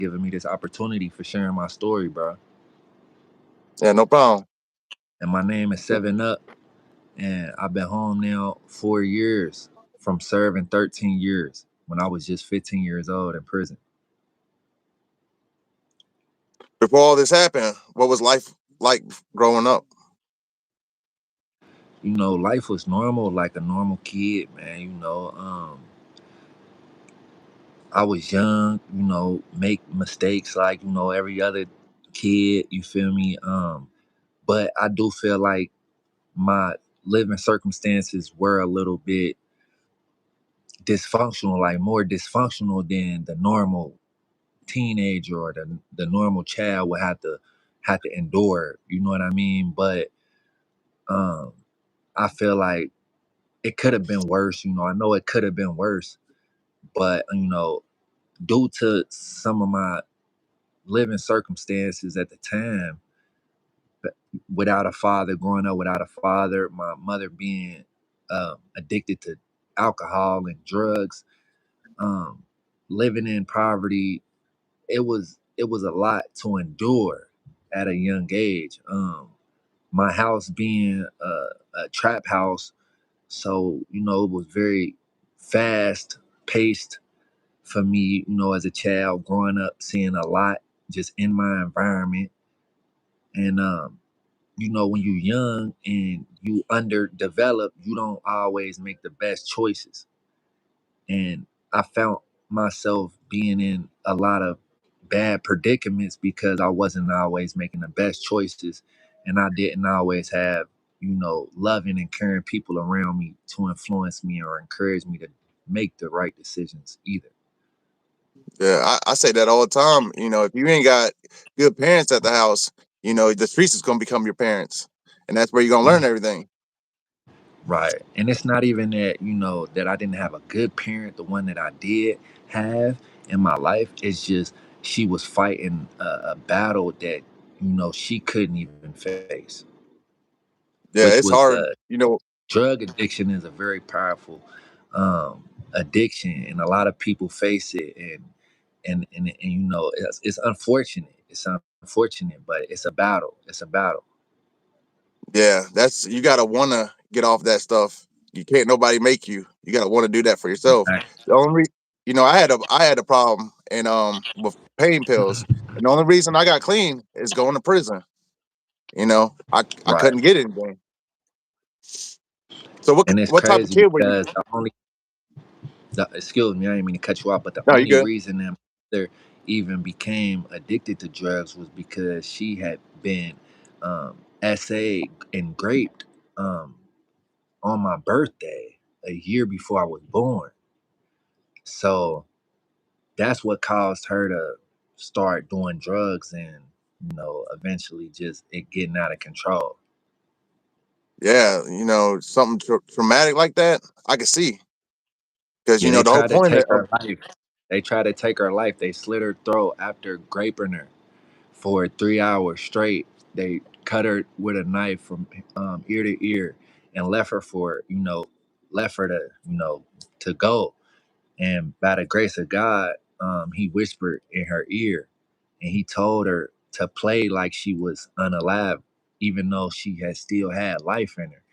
giving me this opportunity for sharing my story, bro. Yeah, no problem. And my name is Seven Up, and I've been home now 4 years from serving 13 years when I was just 15 years old in prison. Before all this happened, what was life like growing up? Life was normal, like a normal kid, man. I was young, make mistakes like, every other kid, you feel me? But I do feel like my living circumstances were a little bit dysfunctional, like more dysfunctional than the normal teenager or the normal child would have to endure. You know what I mean? But um I feel like it could have been worse. I know it could have been worse, but due to some of my living circumstances at the time, without a father, growing up without a father, my mother being addicted to alcohol and drugs, um, living in poverty, it was a lot to endure at a young age. My house being a trap house, so it was very fast paced for me. As a child growing up, seeing a lot just in my environment, and when you're young and you underdeveloped, you don't always make the best choices. And I found myself being in a lot of bad predicaments because I wasn't always making the best choices, and I didn't always have, loving and caring people around me to influence me or encourage me to make the right decisions either. Yeah, I say that all the time. If you ain't got good parents at the house, the streets is gonna become your parents, and that's where you're gonna learn everything. Right. And it's not even that, that I didn't have a good parent. The one that I did have in my life, it's just she was fighting a battle that, she couldn't even face, which Yeah, it's was hard. drug addiction is a very powerful addiction, and a lot of people face it. And it's unfortunate. It's unfortunate, but it's a battle. It's a battle. Yeah, that's you gotta wanna get off that stuff. You can't nobody make you. You gotta want to do that for yourself. Right. The only I had a problem and with pain pills, and the only reason I got clean is going to prison. I Right. couldn't get anything. So what And it's what type of crazy kid were you? because excuse me, I didn't mean to cut you off, but the No, you only good. reason that my mother even became addicted to drugs was because she had been essayed and raped um, on my birthday a year before I was born. So that's what caused her to start doing drugs and, eventually just it getting out of control. Yeah, something traumatic like that. I can see because Yeah, they the whole tried to point take of her life. They tried to take her life. They slit her throat after raping her for 3 hours straight. They cut her with a knife from ear to ear and left her to go. And by the grace of God, he whispered in her ear, and he told her to play like she was unalive, even though she had still had life in her.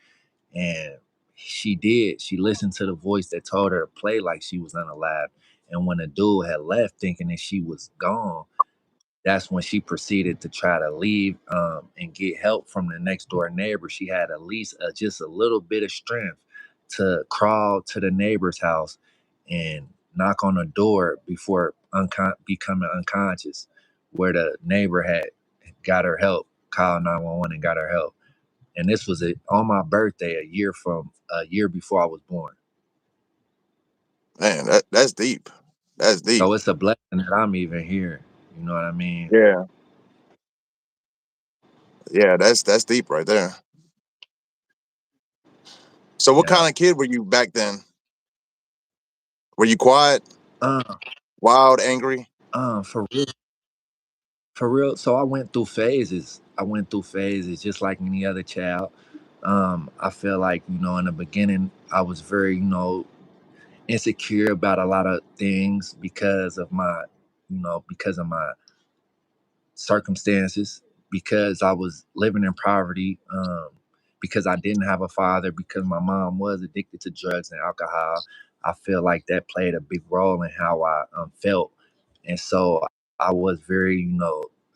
And she did. She listened to the voice that told her to play like she was unalive. And when the dude had left, thinking that she was gone, that's when she proceeded to try to leave and get help from the next door neighbor. She had at least just a little bit of strength to crawl to the neighbor's house and knock on the door before becoming unconscious, where the neighbor had got her help, called 911 and got her help. And this was on my birthday, a year before I was born. man, that's deep. That's deep. So it's a blessing that I'm even here. You know what I mean? Yeah, yeah, that's deep right there. So what Yeah. kind of kid were you back then? Were you quiet, Uh, wild, angry? for real. For real. So I went through phases. Just like any other child. I feel like, in the beginning, I was very, insecure about a lot of things because of my because of my circumstances, because I was living in poverty, because I didn't have a father, because my mom was addicted to drugs and alcohol. I feel like that played a big role in how I felt. And so I was very,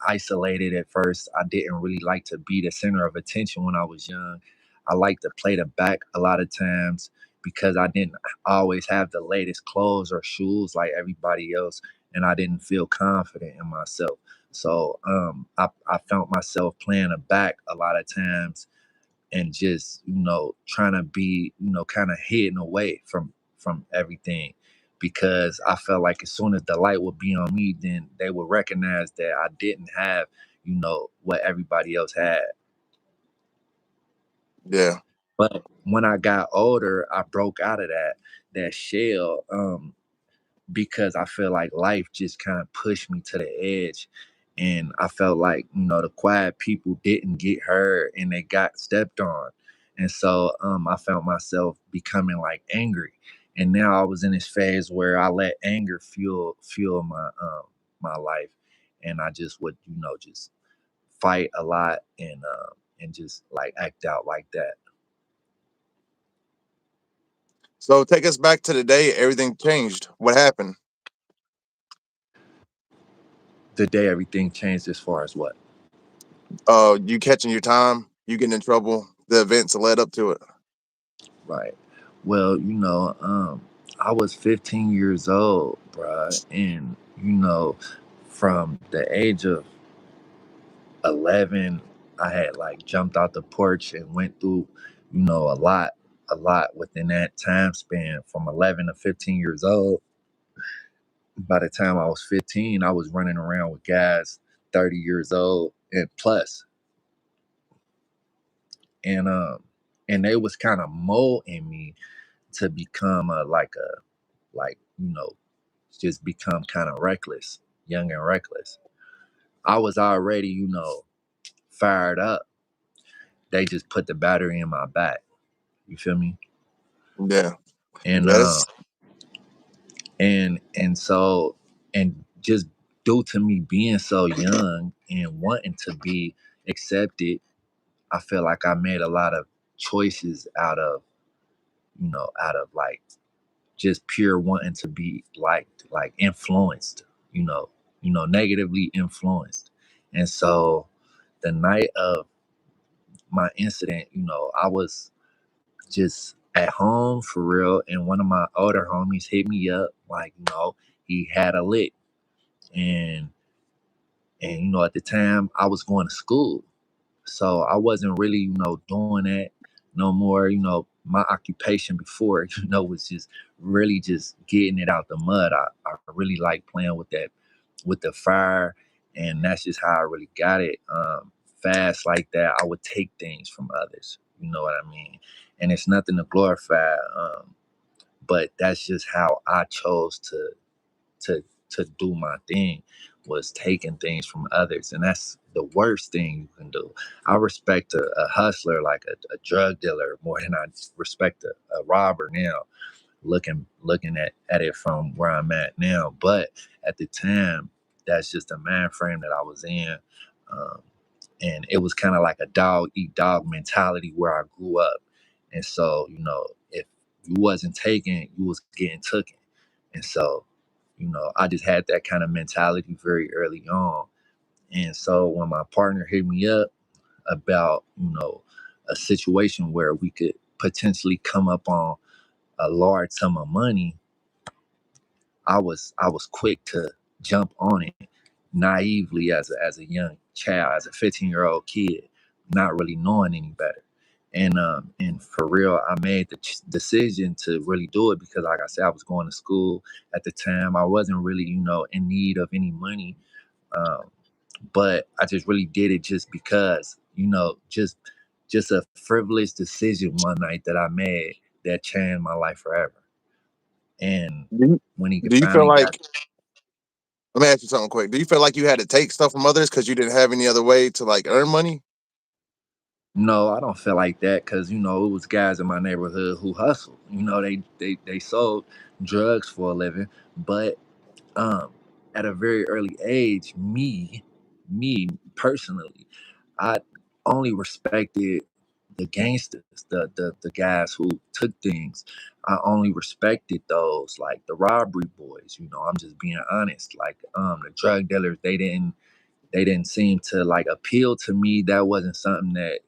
isolated at first. I didn't really like to be the center of attention when I was young. I liked to play the back a lot of times because I didn't always have the latest clothes or shoes like everybody else, and I didn't feel confident in myself. So I found myself playing a back a lot of times and just trying to be kind of hidden away from everything because I felt like as soon as the light would be on me, then they would recognize that I didn't have what everybody else had. Yeah. But when I got older, I broke out of that shell. Because I feel like life just kind of pushed me to the edge. And I felt like, the quiet people didn't get heard and they got stepped on. And so I found myself becoming like angry. And now I was in this phase where I let anger fuel my life. And I just would, just fight a lot and just like act out like that. So take us back to the day everything changed. What happened? The day everything changed as far as what? You catching your time, you getting in trouble, the events that led up to it. Right. Well, I was 15 years old, bruh, and from the age of 11, I had like jumped out the porch and went through, a lot within that time span from 11 to 15 years old. By the time I was 15, I was running around with guys 30 years old and plus, and and they was kind of molding me to become like just become kind of reckless, young and reckless. I was already, fired up. They just put the battery in my back. You feel me? Yeah. And Yes. so and just due to me being so young and wanting to be accepted, I feel like I made a lot of choices out of like just pure wanting to be liked, like influenced, you know, negatively influenced. And so the night of my incident, I was just at home for real, and one of my older homies hit me up like, he had a lick, and at the time I was going to school, so I wasn't really doing that no more. My occupation before was just really just getting it out the mud. I really like playing with the fire, and that's just how I really got it. Fast like that, I would take things from others. You know what I mean? And it's nothing to glorify, but that's just how I chose to do my thing, was taking things from others, and that's the worst thing you can do. I respect a hustler like a drug dealer more than I respect a robber now, looking at it from where I'm at now. But at the time, that's just the mind frame that I was in. Um, and it was kind of like a dog eat dog mentality where I grew up. And so, if you wasn't taken, you was getting taken. And so, I just had that kind of mentality very early on. And so when my partner hit me up about, a situation where we could potentially come up on a large sum of money, I was quick to jump on it naively as a young child, as a 15-year-old kid, not really knowing any better. And for real, I made the decision to really do it because, like I said, I was going to school at the time. I wasn't really, in need of any money, um, but I just really did it just because, just a frivolous decision one night that I made that changed my life forever. And Do you, when he do you feel finally got like, let me ask you something quick. Do you feel like you had to take stuff from others because you didn't have any other way to like earn money? No, I don't feel like that because it was guys in my neighborhood who hustled. They sold drugs for a living, but um, at a very early age, me personally, I only respected the gangsters, the guys who took things. I only respected those, like the robbery boys. I'm just being honest. Like the drug dealers, they didn't seem to like appeal to me. That wasn't something that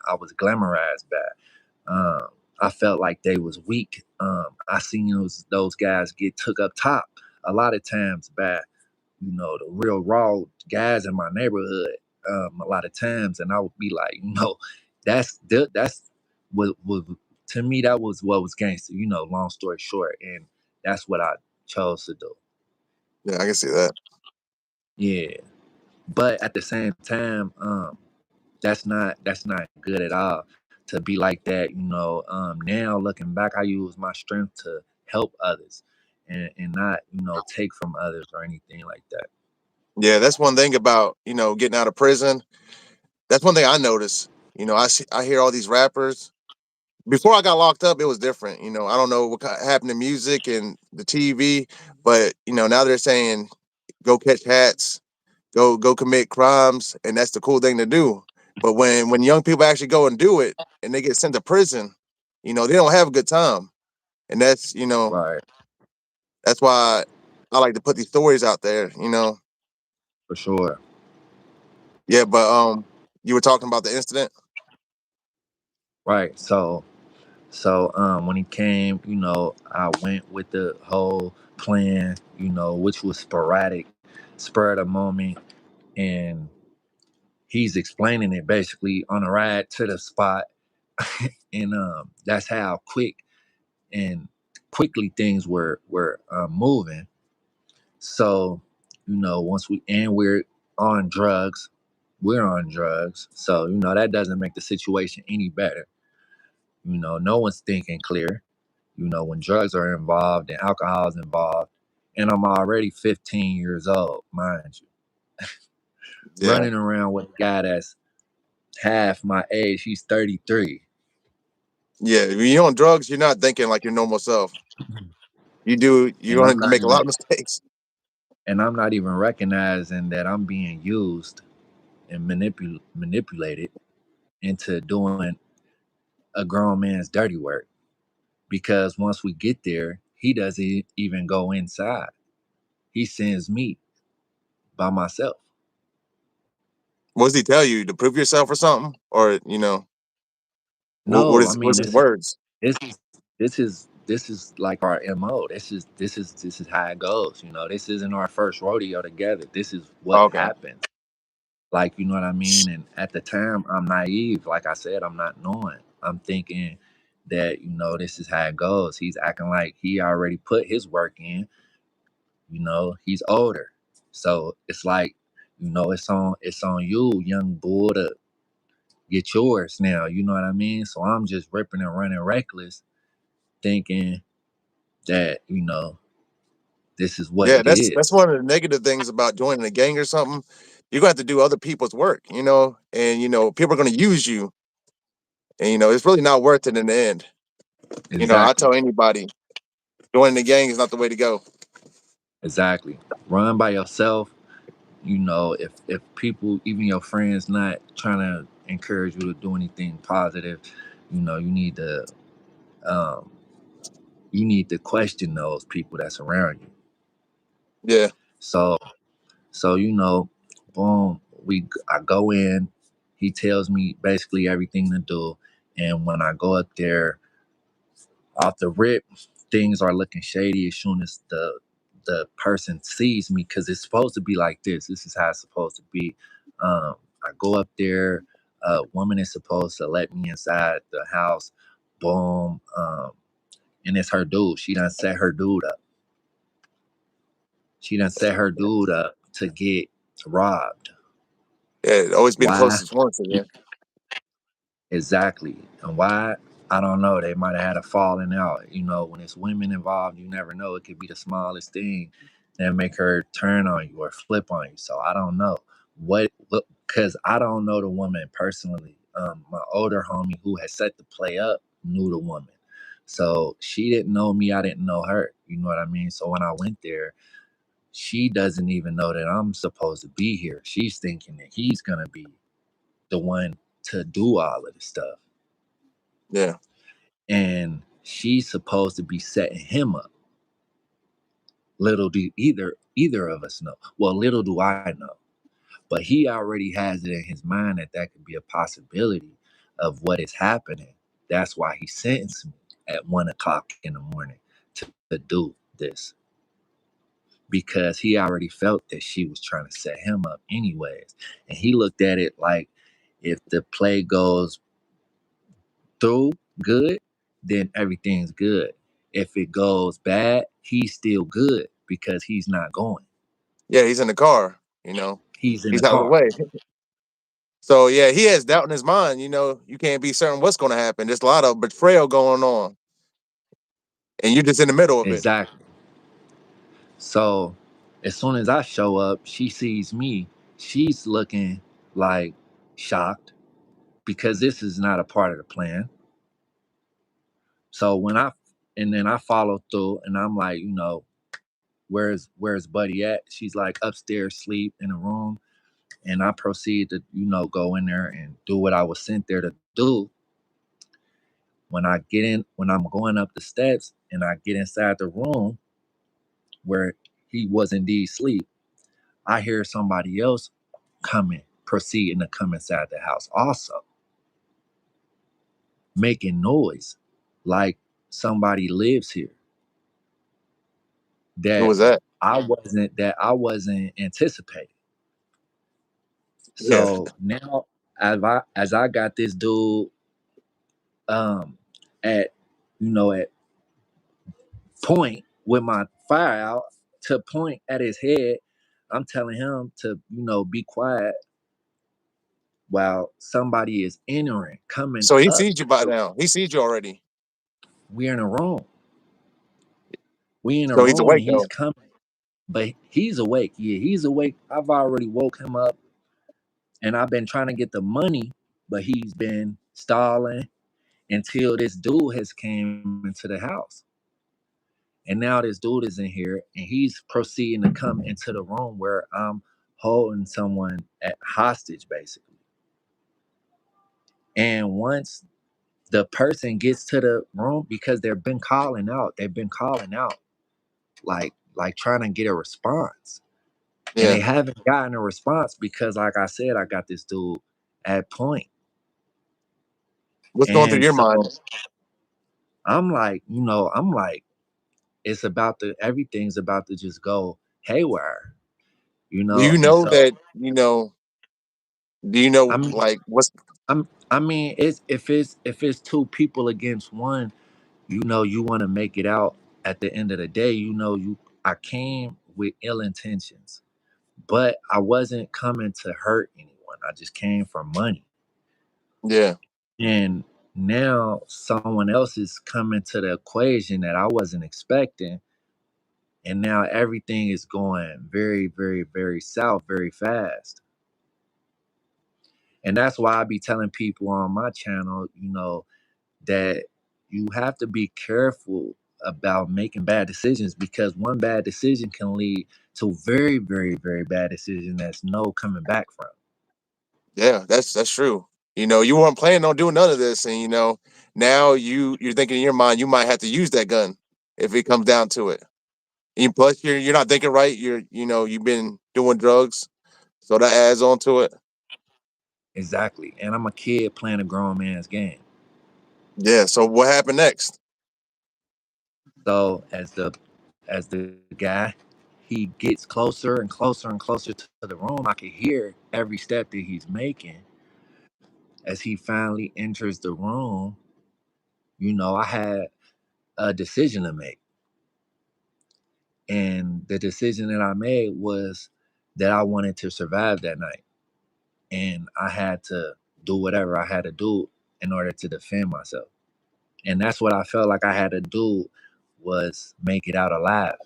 I was glamorized by. I felt like they was weak. I seen those guys get took up top a lot of times by the real raw guys in my neighborhood. A lot of times, and I would be like, that's what to me that was what was gangster. Long story short, and that's what I chose to do. Yeah, I can see that. Yeah, but at the same time, that's not good at all to be like that. Now looking back, I use my strength to help others, and not take from others or anything like that. Yeah, that's one thing about getting out of prison. That's one thing I noticed. I hear all these rappers. Before I got locked up, it was different. I don't know what happened to music and the TV, but now they're saying go catch hats, go commit crimes, and that's the cool thing to do. But when young people actually go and do it, and they get sent to prison, they don't have a good time, and Right, that's why I like to put these stories out there. for sure. Yeah, but you were talking about the incident. Right. So when he came, I went with the whole plan, which was sporadic, spur of the moment, and he's explaining it basically on a ride to the spot, and that's how and quickly things were moving. So, once we're on drugs. So, that doesn't make the situation any better. No one's thinking clear. When drugs are involved and alcohol is involved, and I'm already 15 years old, mind you, Yeah, running around with a guy that's half my age. He's 33, yeah. When you're on drugs, you're not thinking like your normal self. You're and I'm going to not make a lot even of mistakes. and I'm not even recognizing that I'm being used and manipulated into doing a grown man's dirty work. Because once we get there, he doesn't even go inside. He sends me by myself. What does he tell you to prove yourself or something? Or what No, I is mean what's his words? this is this is like our MO. This is how it goes. This isn't our first rodeo together. This is what Okay. happens. Like, you know what I mean? And at the time, I'm naive. Like I said, I'm not knowing. I'm thinking that, this is how it goes. He's acting like he already put his work in. He's older. So it's like, it's on you, young bull, to get yours now. You know what I mean? So I'm just ripping and running reckless, thinking that, this is what Yeah, it that's is. one of the negative things about joining a gang or something. You're gonna have to do other people's work, and people are gonna use you, and it's really not worth it in the end. I Exactly. tell anybody joining the gang is not the way to go. Exactly. Run by yourself. If people, even your friends, not trying to encourage you to do anything positive, you um need to question those people that's around you. Yeah, So so boom, I go in, he tells me basically everything to do, and when I go up there, off the rip, things are looking shady as soon as the person sees me, because it's supposed to be like this. This is how it's supposed to be. I go up there. A woman is supposed to let me inside the house. Boom. And it's her dude. She done set her dude up. She done set her dude up to get robbed. yeah. Always be the Why? closest one to you. Exactly. And why? I don't know. They might have had a falling out. When it's women involved, you never know. It could be the smallest thing that make her turn on you or flip on you. So I don't know because I don't know the woman personally. My older homie who had set the play up knew the woman. So she didn't know me. I didn't know her. You know what I mean? So when I went there, She doesn't even know that I'm supposed to be here. She's thinking that he's gonna be the one to do all of this stuff. Yeah. And she's supposed to be setting him up. Little do either of us know. Well, little do I know. But he already has it in his mind that that could be a possibility of what is happening. That's why he sentenced me at 1 o'clock in the morning to do this, because he already felt that she was trying to set him up anyways. And he looked at it like, if the play goes through good, then everything's good. If it goes bad, he's still good because he's not going. Yeah, he's in the car, you know. He's in He's the out of the car. way. So yeah, he has doubt in his mind, you know, you can't be certain what's gonna happen. There's a lot of betrayal going on. And you're just in the middle of it. Exactly. So as soon as I show up, she sees me. She's looking like shocked because this is not a part of the plan. So and then I follow through and I'm like, where's Buddy at? She's like upstairs, sleep in a room. And I proceed to, go in there and do what I was sent there to do. When I'm going up the steps and I get inside the room where he was indeed asleep, I hear somebody else proceeding to come inside the house also, making noise like somebody lives here Who that was that? I wasn't anticipating. Yeah. So now as I got this dude um at at point with my fire out to point at his head, I'm telling him to, be quiet while somebody is coming So he up. sees you by now. He sees you already. We're in a room. We in a So he's room and awake he's though. coming. But he's awake. Yeah, he's awake. I've already woke him up and I've been trying to get the money, but he's been stalling until this dude has came into the house. And now this dude is in here and he's proceeding to come into the room where I'm holding someone at hostage basically. And once the person gets to the room, because they've been calling out like trying to get a response. And they Yeah. haven't gotten a response because, like I said, I got this dude at point. What's going through And your so mind? I'm like, everything's about to just go haywire, Do you and know so that, do you I know mean like what's it's two people against one, you want to make it out at the end of the day, I came with ill intentions, but I wasn't coming to hurt anyone. I just came for money. yeah. And now someone else is coming to the equation that I wasn't expecting. And now everything is going very, very, very south very fast. And that's why I be telling people on my channel, that you have to be careful about making bad decisions, because one bad decision can lead to very, very, very bad decision that's no coming back from. Yeah, that's true. You weren't planning on doing none of this, and now you're thinking in your mind you might have to use that gun if it comes down to it. And plus, you're not thinking right. You've been doing drugs, so that adds on to it. Exactly. And I'm a kid playing a grown man's game. Yeah. So what happened next? So as the guy, he gets closer and closer and closer to the room. I can hear every step that he's making. As he finally enters the room, I had a decision to make. And the decision that I made was that I wanted to survive that night. And I had to do whatever I had to do in order to defend myself. And that's what I felt like I had to do, was make it out alive.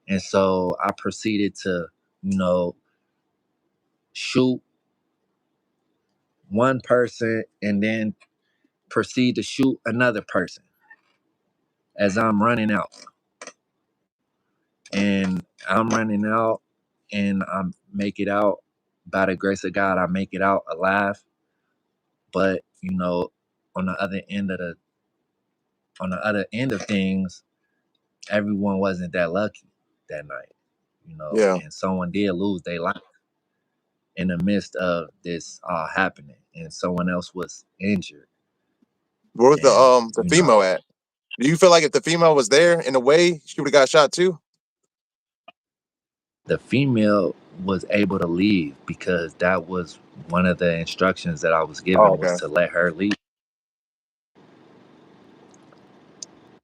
And so I proceeded to, you know, shoot one person and then proceed to shoot another person as I'm running out. and I'm running out, and I make it out. By the grace of God, I make it out alive. But on the other end of the on the other end of things, everyone wasn't that lucky that night. Yeah. And someone did lose their life in the midst of this happening, and someone else was injured. Where was And the female at? Do you feel like if the female was there in a way, she would have got shot too? the female was able to leave because that was one of the instructions that I was Oh, given, was okay. to let her leave.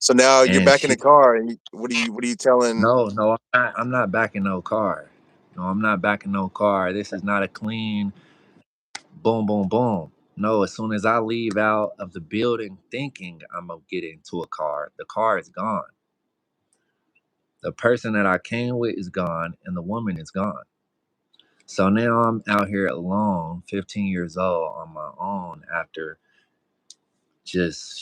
So now you're And back in she the car, and what are you telling? no, I'm not backing no car. No, I'm not backing no car. This is not a clean boom, boom, boom. No, as soon as I leave out of the building thinking I'm gonna get into a car, the car is gone. The person that I came with is gone, and the woman is gone. So now I'm out here alone, 15 years old, on my own, after just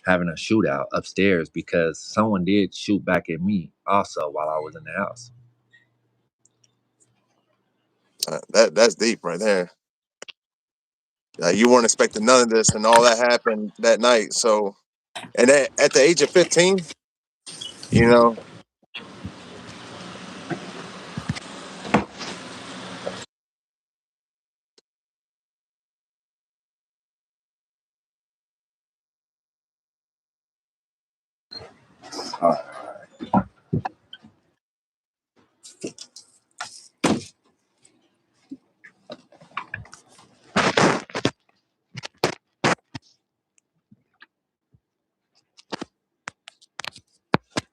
having a shootout upstairs, because someone did shoot back at me also while I was in the house. That's deep right there. You weren't expecting none of this, and all that happened that night. So, and at the age of 15, you know,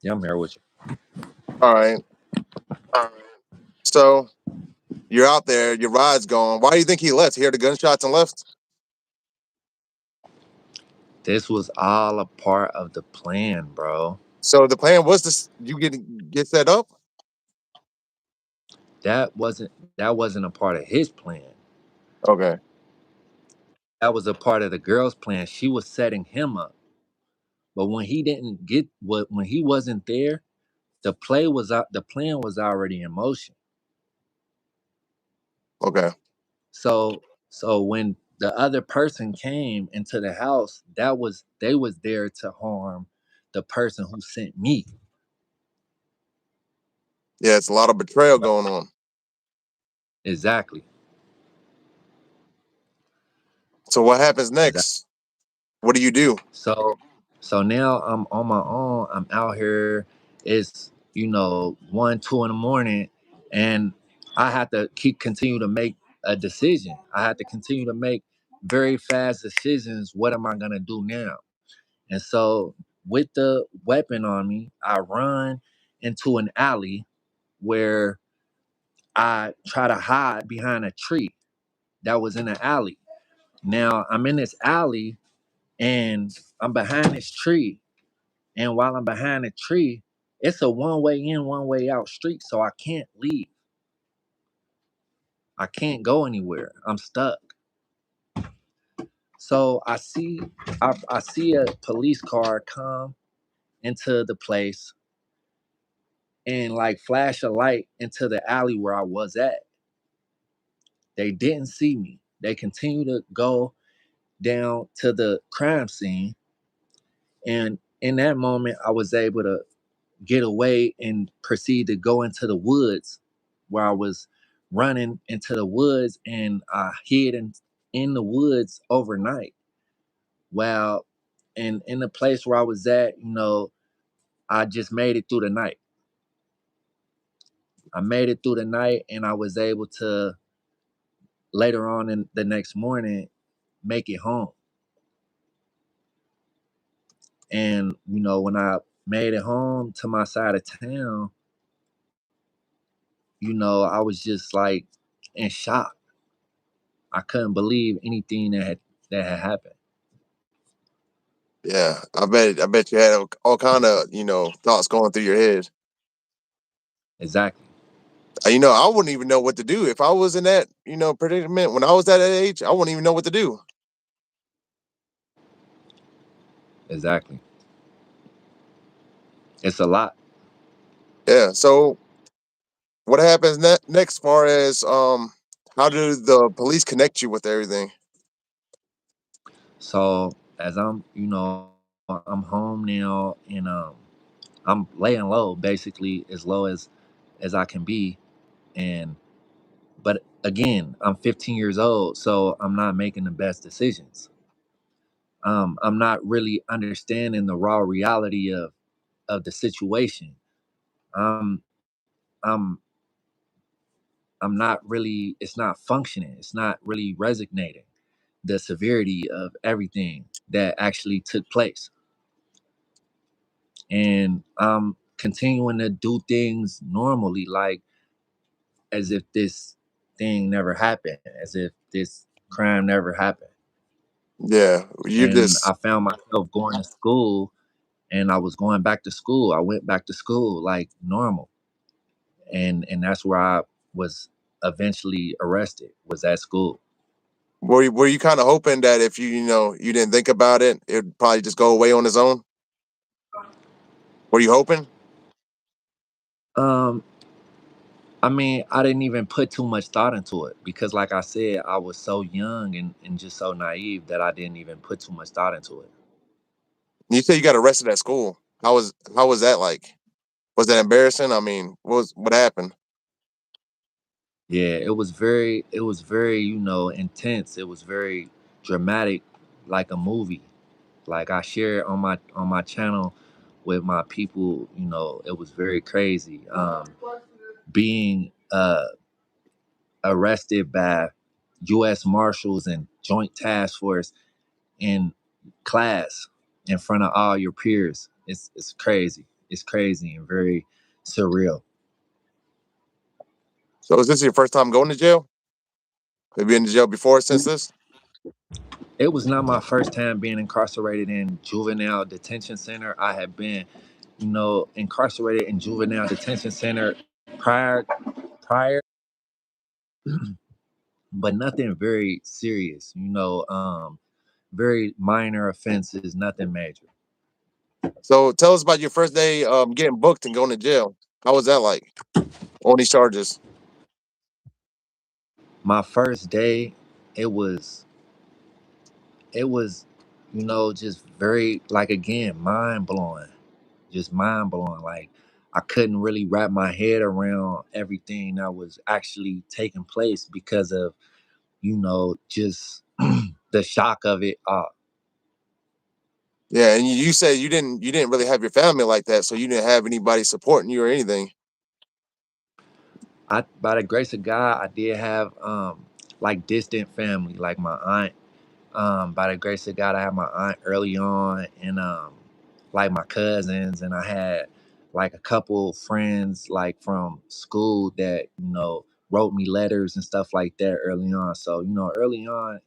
Yeah, I'm here with you. all right. So you're out there, your ride's gone. Why do you think he left? He heard the gunshots and left. This was all a part of the plan, bro. So the plan was to you get set up. That wasn't a part of his plan. Okay. That was a part of the girl's plan. She was setting him up. But when he wasn't there, the plan was already in motion. Okay. So when the other person came into the house, they was there to harm the person who sent me. Yeah, it's a lot of betrayal going on. Exactly. So what happens Exactly. next? What do you do? So so now I'm on my own. I'm out here. It's 1, 2 in the morning, and I have to continue to make a decision. I have to continue to make very fast decisions. What am I gonna do now? And so, with the weapon on me, I run into an alley where I try to hide behind a tree that was in the alley. Now I'm in this alley, and I'm behind this tree. And while I'm behind the tree, it's a one way in, one way out street. So I can't leave. I can't go anywhere. I'm stuck. So I see a police car come into the place and like flash a light into the alley where I was at. They didn't see me. They continue to go down to the crime scene. And in that moment, I was able to get away and proceed to go into the woods, where I was running into the woods, and I hid in the woods overnight. Well, and in the place where I was at, I just made it through the night. I made it through the night, and I was able to later on in the next morning make it home. And when I made it home to my side of town, I was just like in shock. I couldn't believe anything that had happened. Yeah, I bet you had all kind of thoughts going through your head. Exactly. I wouldn't even know what to do if I was in that predicament when I was at that age. I wouldn't even know what to do. Exactly. It's a lot. Yeah. So what happens next? Far as how do the police connect you with everything? So as I'm home now, and I'm laying low, basically as low as I can be, and but again, I'm 15 years old, so I'm not making the best decisions. I'm not really understanding the raw reality of the situation. Um, I'm I'm not really. It's not functioning. It's not really resonating the severity of everything that actually took place, and I'm continuing to do things normally, like as if this thing never happened, as if this crime never happened. Yeah, you And just I found myself going to school, and I was going back to school. I went back to school like normal, and that's where I was eventually arrested. Was at school. were you kind of hoping that if you didn't think about it, it'd probably just go away on its own? Were you hoping? Um, I mean, I didn't even put too much thought into it because, like I said, I was so young and just so naive that I didn't even put too much thought into it. You said you got arrested at school. How was that like? Was that embarrassing? I mean, what happened? Yeah, it was very, intense. It was very dramatic, like a movie. Like I share on my channel with my people, it was very crazy. Being arrested by US Marshals and Joint Task Force in class in front of all your peers. It's crazy. It's crazy and very surreal. So is this your first time going to jail? Have you been to jail before since this? It was not my first time being incarcerated in juvenile detention center. I had been, incarcerated in juvenile detention center prior, but nothing very serious. Very minor offenses, nothing major. So tell us about your first day getting booked and going to jail. How was that like on these charges? My first day, it was it was, just very, like, again, mind blowing, just mind blowing. Like I couldn't really wrap my head around everything that was actually taking place because of, just the shock of it all. Yeah, and you said you didn't really have your family like that, so you didn't have anybody supporting you or anything. By the grace of God, I did have like distant family, like my aunt. By the grace of God, I had my aunt early on, and like my cousins, and I had like a couple friends like from school that wrote me letters and stuff like that early on. So early on,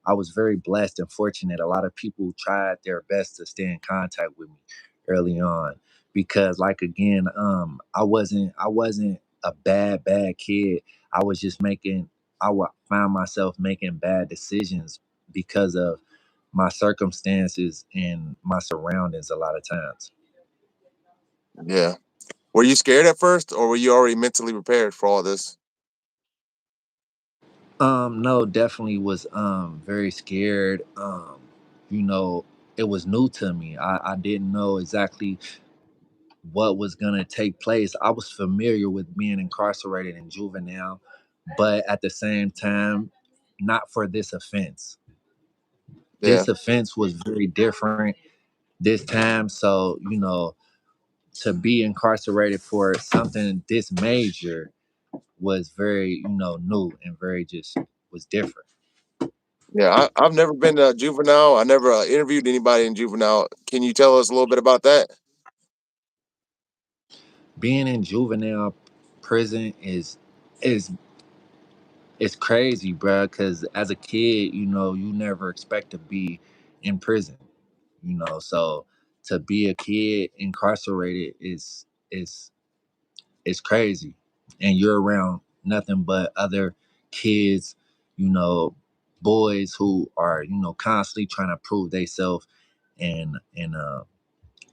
I was very blessed and fortunate. A lot of people tried their best to stay in contact with me early on because, like, again, I wasn't a bad kid. I was just making I would find myself making bad decisions because of my circumstances and my surroundings a lot of times. Yeah. Were you scared at first, or were you already mentally prepared for all this? No, definitely was very scared. You know, it was new to me. I didn't know exactly what was gonna take place. I was familiar with being incarcerated in juvenile, but at the same time, not for this offense. Yeah. This offense was very different this time. So, to be incarcerated for something this major was very, new and very just was different. Yeah, I've never been to juvenile. I never interviewed anybody in juvenile. Can you tell us a little bit about that? Being in juvenile prison is it's crazy, bro. Because as a kid, you never expect to be in prison. So to be a kid incarcerated is crazy, and you're around nothing but other kids, you know, boys who are constantly trying to prove themselves and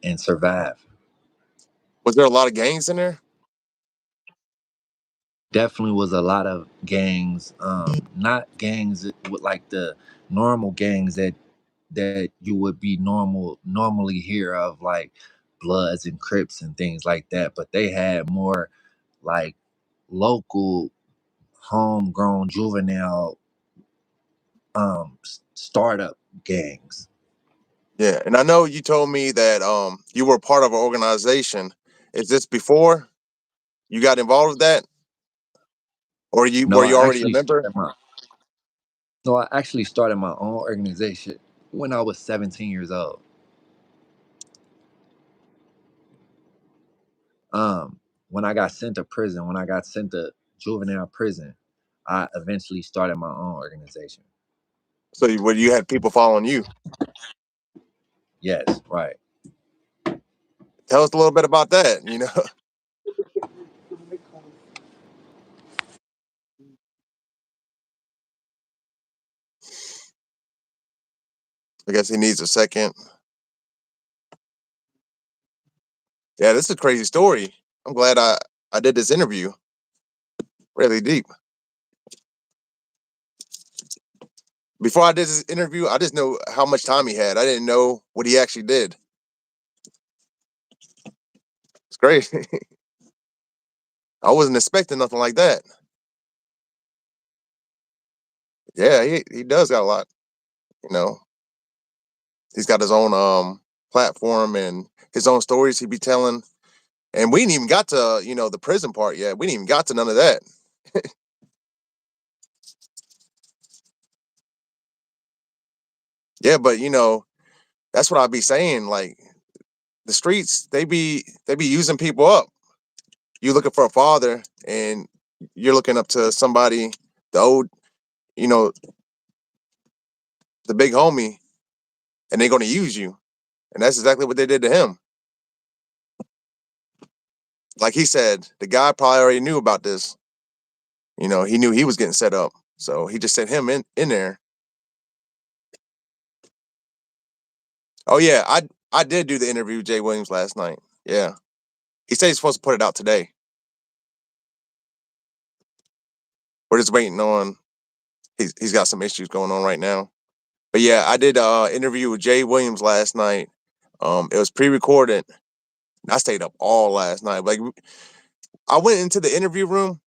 and survive. Was there a lot of gangs in there? Definitely was a lot of gangs, not gangs with like the normal gangs that you would be normally hear of, like Bloods and Crips and things like that, but they had more like local homegrown juvenile startup gangs. Yeah, and I know you told me that you were part of an organization. Is this before you got involved with that, or you No, were you I already a actually member? started my no, I actually started my own organization when I was 17 years old. When I got sent to prison, when I got sent to juvenile prison, I eventually started my own organization. So where you had people following you? Yes, right. Tell us a little bit about that. I guess he needs a second. Yeah, this is a crazy story. I'm glad I did this interview. Really deep. Before I did this interview, I just know how much time he had. I didn't know what he actually did. It's great. I wasn't expecting nothing like that. Yeah, he does got a lot. You know, he's got his own platform and his own stories he be telling. And we ain't even got to the prison part yet. We ain't even got to none of that. Yeah, but that's what I be saying. Like the streets, they be using people up. You looking for a father, and you're looking up to somebody, the old, you know, the big homie, and they're gonna use you. And that's exactly what they did to him. Like he said, the guy probably already knew about this. He knew he was getting set up. So he just sent him in there. Oh yeah, I did do the interview with Jay Williams last night. Yeah. He said he's supposed to put it out today. We're just waiting on he's got some issues going on right now. But yeah, I did interview with Jay Williams last night. It was pre-recorded. I stayed up all last night. Like I went into the interview room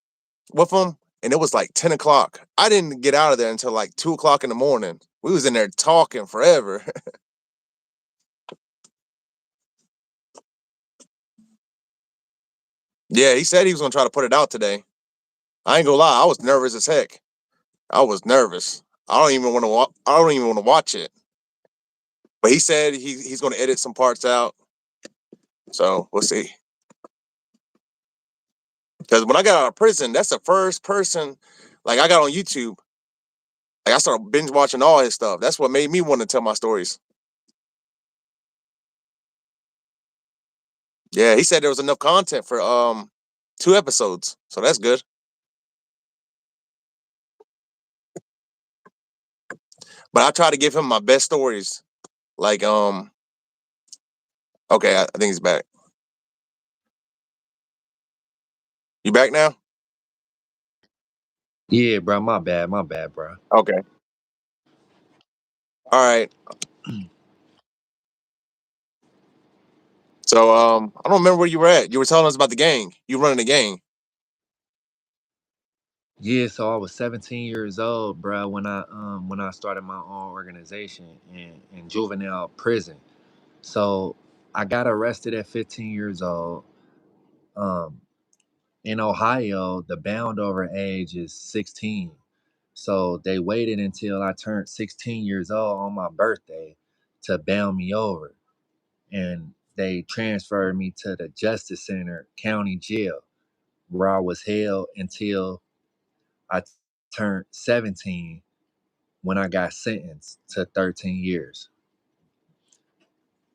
with him, and it was like 10 o'clock. I didn't get out of there until like 2 o'clock in the morning. We was in there talking forever. Yeah, he said he was gonna try to put it out today. I ain't gonna lie, I was nervous as heck. I was nervous. I don't even want to. I don't even want to watch it. But he said he's gonna edit some parts out. So we'll see. Because when I got out of prison, that's the first person. Like I got on YouTube. Like I started binge watching all his stuff. That's what made me want to tell my stories. Yeah, he said there was enough content for 2 episodes. So that's good. But I try to give him my best stories. Like okay, I think he's back. You back now? Yeah, bro. My bad, bro. Okay. All right. So I don't remember where you were at. You were telling us about the gang. You running the gang. Yeah, so I was 17 years old, bro, when I started my own organization in juvenile prison. So I got arrested at 15 years old. Um, in Ohio, the bound over age is 16. So they waited until I turned 16 years old on my birthday to bound me over. And they transferred me to the Justice Center County Jail, where I was held until I turned 17 when I got sentenced to 13 years.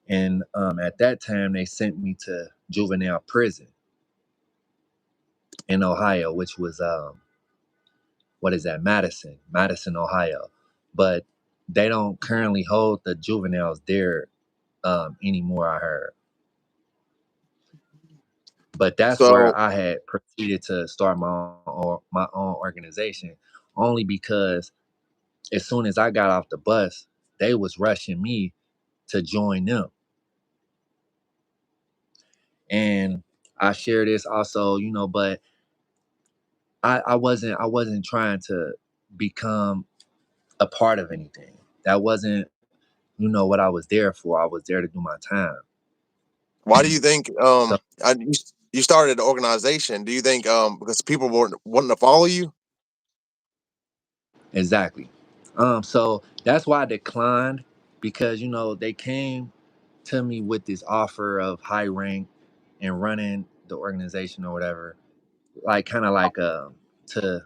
And at that time, they sent me to juvenile prison in Ohio, which was what is that, Madison, Ohio. But they don't currently hold the juveniles there anymore. I heard. But that's So where I had proceeded to start my own organization, only because as soon as I got off the bus, they was rushing me to join them. And I share this also, but I wasn't trying to become a part of anything. That wasn't, what I was there for. I was there to do my time. why do you think So you started the organization? Do you think because people were wanting to follow you? exactly. So that's why I declined, because they came to me with this offer of high rank and running the organization or whatever, like to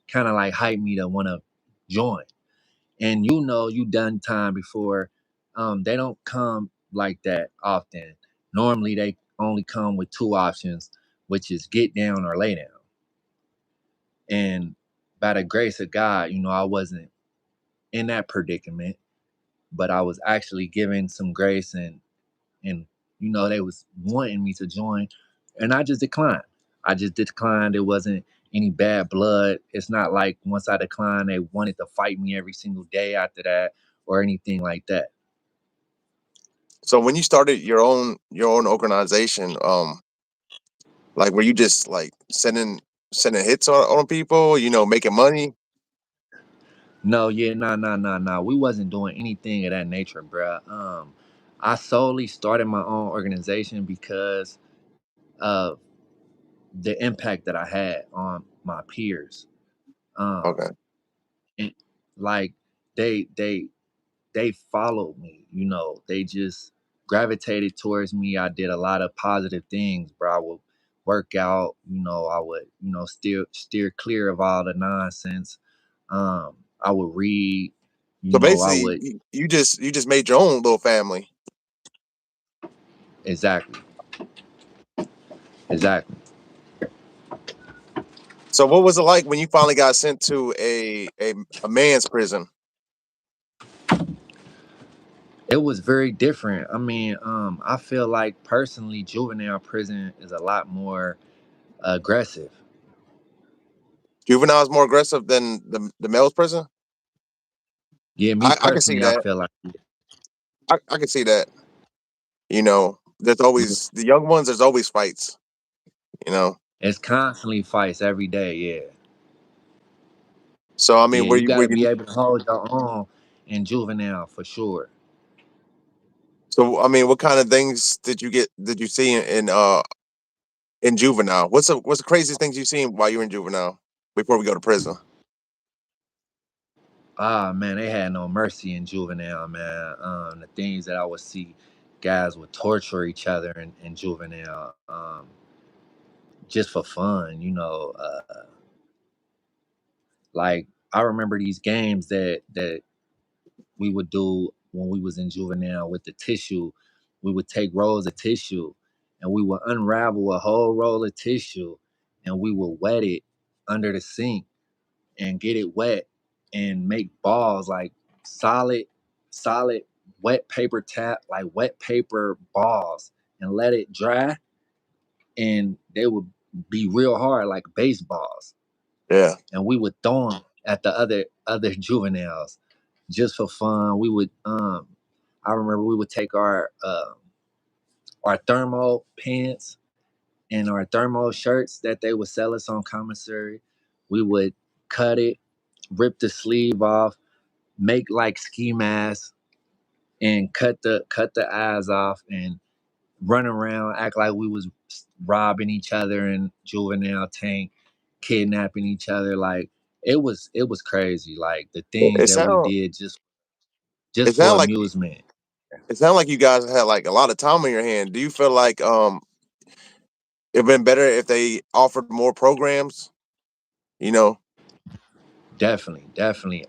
kind of like hype me to want to join. And you done time before. They don't come like that often. Normally they only come with two options, which is get down or lay down. And by the grace of God, I wasn't in that predicament, but I was actually given some grace, and they was wanting me to join, and I just declined. I just declined. It wasn't any bad blood. It's not like once I declined, they wanted to fight me every single day after that or anything like that. So when you started your own organization, like were you just like sending hits on people, making money? No, yeah, nah. We wasn't doing anything of that nature, bruh. I solely started my own organization because of the impact that I had on my peers. Um, Okay. and like they they followed me. They just gravitated towards me. I did a lot of positive things, bro. I would work out. I would steer clear of all the nonsense. I would read. So I basically, would you just made your own little family. exactly, exactly. So what was it like when you finally got sent to a man's prison? It was very different. I mean, I feel like personally, juvenile prison is a lot more aggressive. Juvenile is more aggressive than the male's prison. Yeah, me I can see personally, I that. feel like I can see that. There's yeah, always the young ones. There's always fights. You know. it's constantly fights every day. Yeah. So I Yeah, mean, you got to be able to hold your own in juvenile for sure. so I mean, what kind of things did you see in juvenile? What's the craziest things you've seen while you were in juvenile before we go to prison? Ah, man, they had no mercy in juvenile, man. The things that I would see, guys would torture each other in juvenile, just for fun. Like I remember these games that we would do when we was in juvenile with the tissue. We would take rolls of tissue and we would unravel a whole roll of tissue and we would wet it under the sink and get it wet and make balls like solid, solid wet paper tap, like wet paper balls, and let it dry. And they would be real hard, like baseballs. Yeah, And we would throw them at the other juveniles just for fun. I remember we would take our thermal pants and our thermal shirts that they would sell us on commissary. We would cut it, rip the sleeve off, make like ski masks, and cut the eyes off, and run around, act like we was robbing each other in juvenile tank, kidnapping each other. Like it was crazy. Like the things it that we sound did just it for sound like amusement. it sound like you guys had like a lot of time on your hand. Do you feel like it'd been better if they offered more programs? You know, Definitely.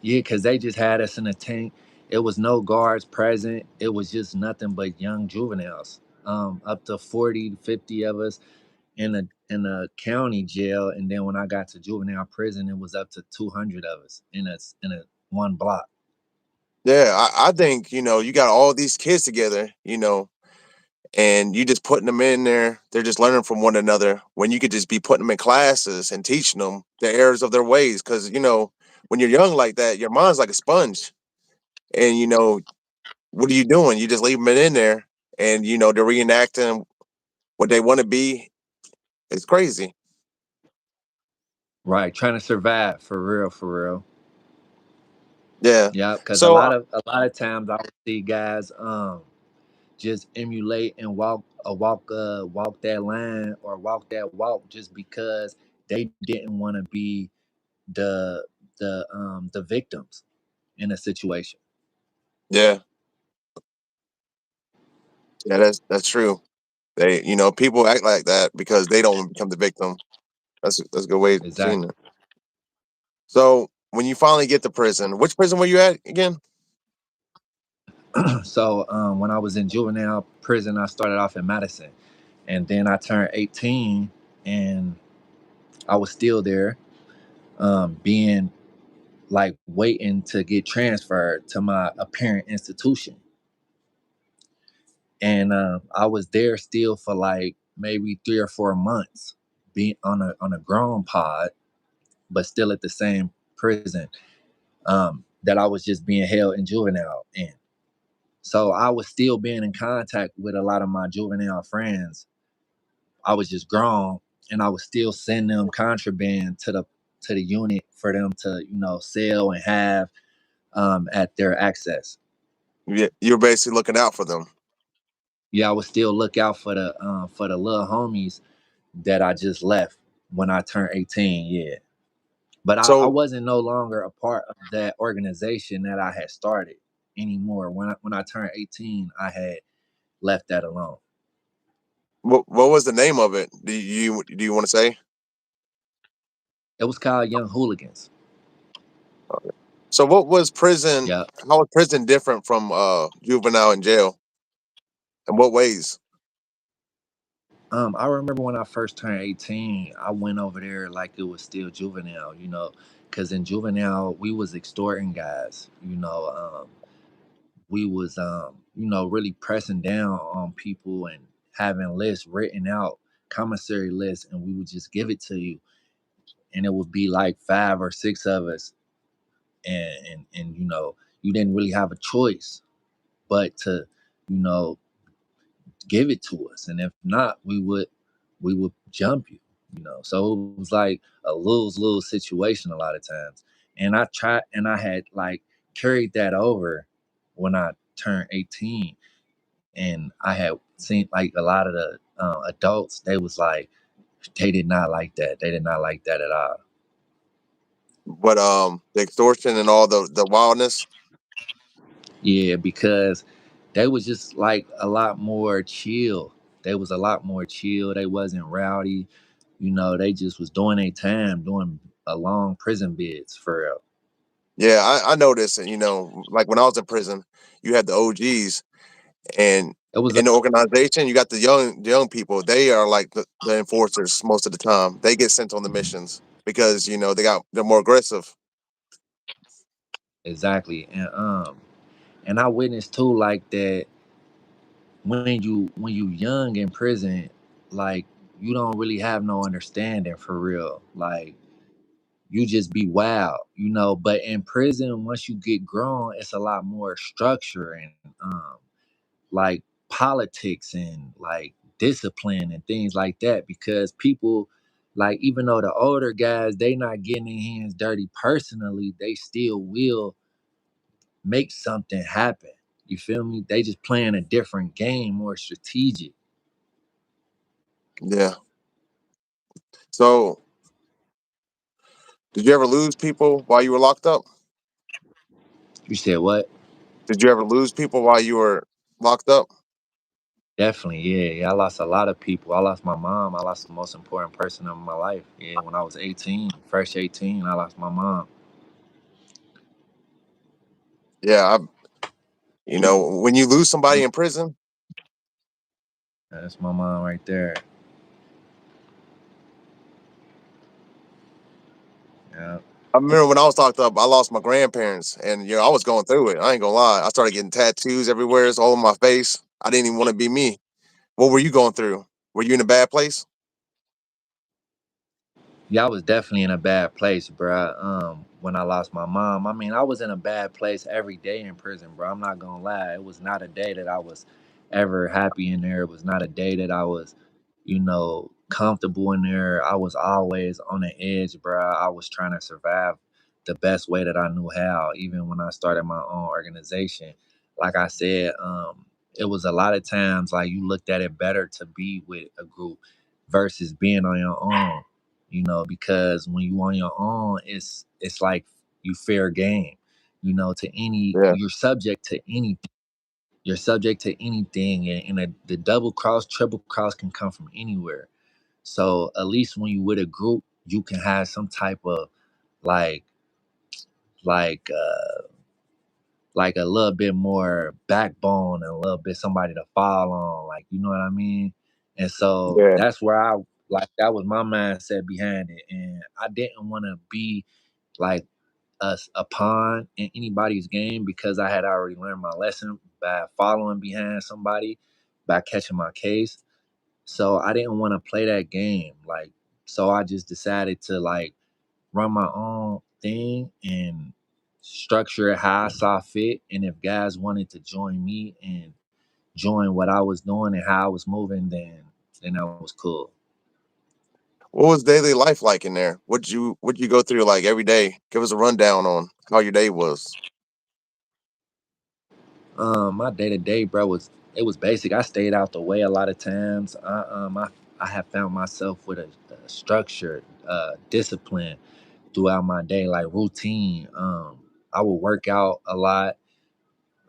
Yeah, because they just had us in a tank. It was no guards present. It was just nothing but young juveniles. Up to 40 to 50 of us in a county jail, and then when I got to juvenile prison, it was up to 200 of us in a one block. yeah. I think you got all these kids together. and you just putting them in there. They're just learning from one another when you could just be putting them in classes and teaching them the errors of their ways. Because when you're young like that, your mind's like a sponge, and what are you doing? You just leave them in there, and they're reenacting what they want to be. It's crazy. Right, trying to survive for real, for real. Yeah. Yeah, because a So lot of a lot of times I would see guys just emulate and walk that line or walk that walk just because they didn't want to be the the victims in a situation. yeah, yeah, that's true. People act like that because they don't want to become the victim. That's a good way of seeing Exactly. it. So when you finally get to prison, which prison were you at again? So when I was in juvenile prison, I started off in Madison, and then I turned 18, and I was still there, being like waiting to get transferred to my apparent institution. And I was there still for like maybe 3 or 4 months, being on a grown pod, but still at the same prison that I was just being held in juvenile in. So I was still being in contact with a lot of my juvenile friends. I was just grown, and I was still sending them contraband to the unit for them to sell and have at their access. You're basically looking out for them. Yeah, I would still look out for the little homies that I just left when I turned 18. Yeah, but I So wasn't no longer a part of that organization that I had started anymore. When I turned 18, I had left that alone. what was the name of it? Do you want to say? It was called Young Hooligans. So what was prison? Yeah. How was prison different from juvenile and jail? In what ways? I remember when I first turned 18, I went over there like it was still juvenile, because in juvenile we was extorting guys, we was really pressing down on people and having lists written out, commissary lists, and we would just give it to you, and it would be like 5 or 6 of us, and you didn't really have a choice but to you know give it to us, and if not, we would jump you. So it was like a lose situation a lot of times, and I had like carried that over when I turned 18, and I had seen like a lot of the adults. They was like they did not like that. They did not like that at all. But the extortion and all the wildness. Yeah, because they was just like a lot more chill. They was a lot more chill. They wasn't rowdy. They just was doing their time, doing a long prison bids for real. Yeah, I noticed. And like when I was in prison, you had the OGs, and It was a in the organization, you got the young people. They are like the enforcers most of the time. They get sent on the missions because they're more aggressive. exactly, and I witnessed too like that when you young in prison, like you don't really have no understanding for real. Like you just be wild, But in prison, once you get grown, it's a lot more structure and like politics and like discipline and things like that because people like even though the older guys they not getting their hands dirty personally, they still will make something happen. You feel me? They just playing a different game, more strategic. Yeah. So, did you ever lose people while you were locked up? You said what? Did you ever lose people while you were locked up? Definitely, yeah. Yeah, I lost a lot of people. I lost my mom. I lost the most important person in my life. Yeah, when I was 18, fresh 18, I lost my mom. Yeah. When you lose somebody in prison, That's my mom right there. Yeah. I remember when I was locked up, I lost my grandparents, and I was going through it. I ain't gonna lie. I started getting tattoos everywhere, it's all on my face. I didn't even want to be me. What were you going through? Were you in a bad place? Yeah, I was definitely in a bad place, bruh. When I lost my mom, I mean, I was in a bad place every day in prison, bro. I'm not gonna lie. It was not a day that I was ever happy in there. It was not a day that I was, comfortable in there. I was always on the edge, bruh. I was trying to survive the best way that I knew how. Even when I started my own organization, like I said, it was a lot of times like you looked at it better to be with a group versus being on your own, because when you on your own, it's like you fair game, to any Yeah. you're subject to anything. You're subject to anything, and the double cross, triple cross can come from anywhere. So at least when you with a group, you can have some type of like like like a little bit more backbone and a little bit somebody to fall on, like, you know what I mean? And so Yeah. that's where I like that was my mindset behind it. And I didn't want to be like a pawn in anybody's game because I had already learned my lesson by following behind somebody, by catching my case. So I didn't want to play that game. Like, so I just decided to like run my own thing and structure it how I saw fit. And if guys wanted to join me and join what I was doing and how I was moving, then that was cool. What was daily life like in there? What'd you go through like every day? Give us a rundown on how your day was. My day to day, bro, was it was basic. I stayed out the way a lot of times. I have found myself with a structure, discipline throughout my day, like routine. I would work out a lot.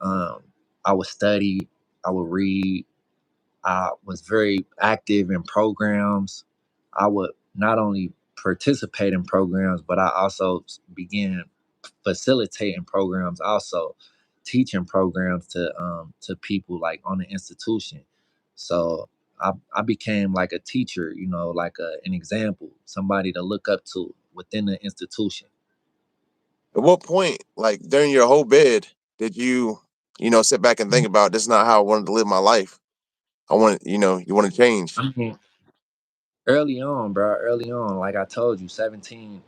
Um, I would study. I would read. I was very active in programs. I would not only participate in programs, but I also began facilitating programs, also teaching programs to people like on the institution. So I became like a teacher, like an example, somebody to look up to within the institution. At what point, like during your whole bid, did you sit back and think about this is not how I wanted to live my life? I want you want to change. I mean, early on, bro, early on, like I told you, 17,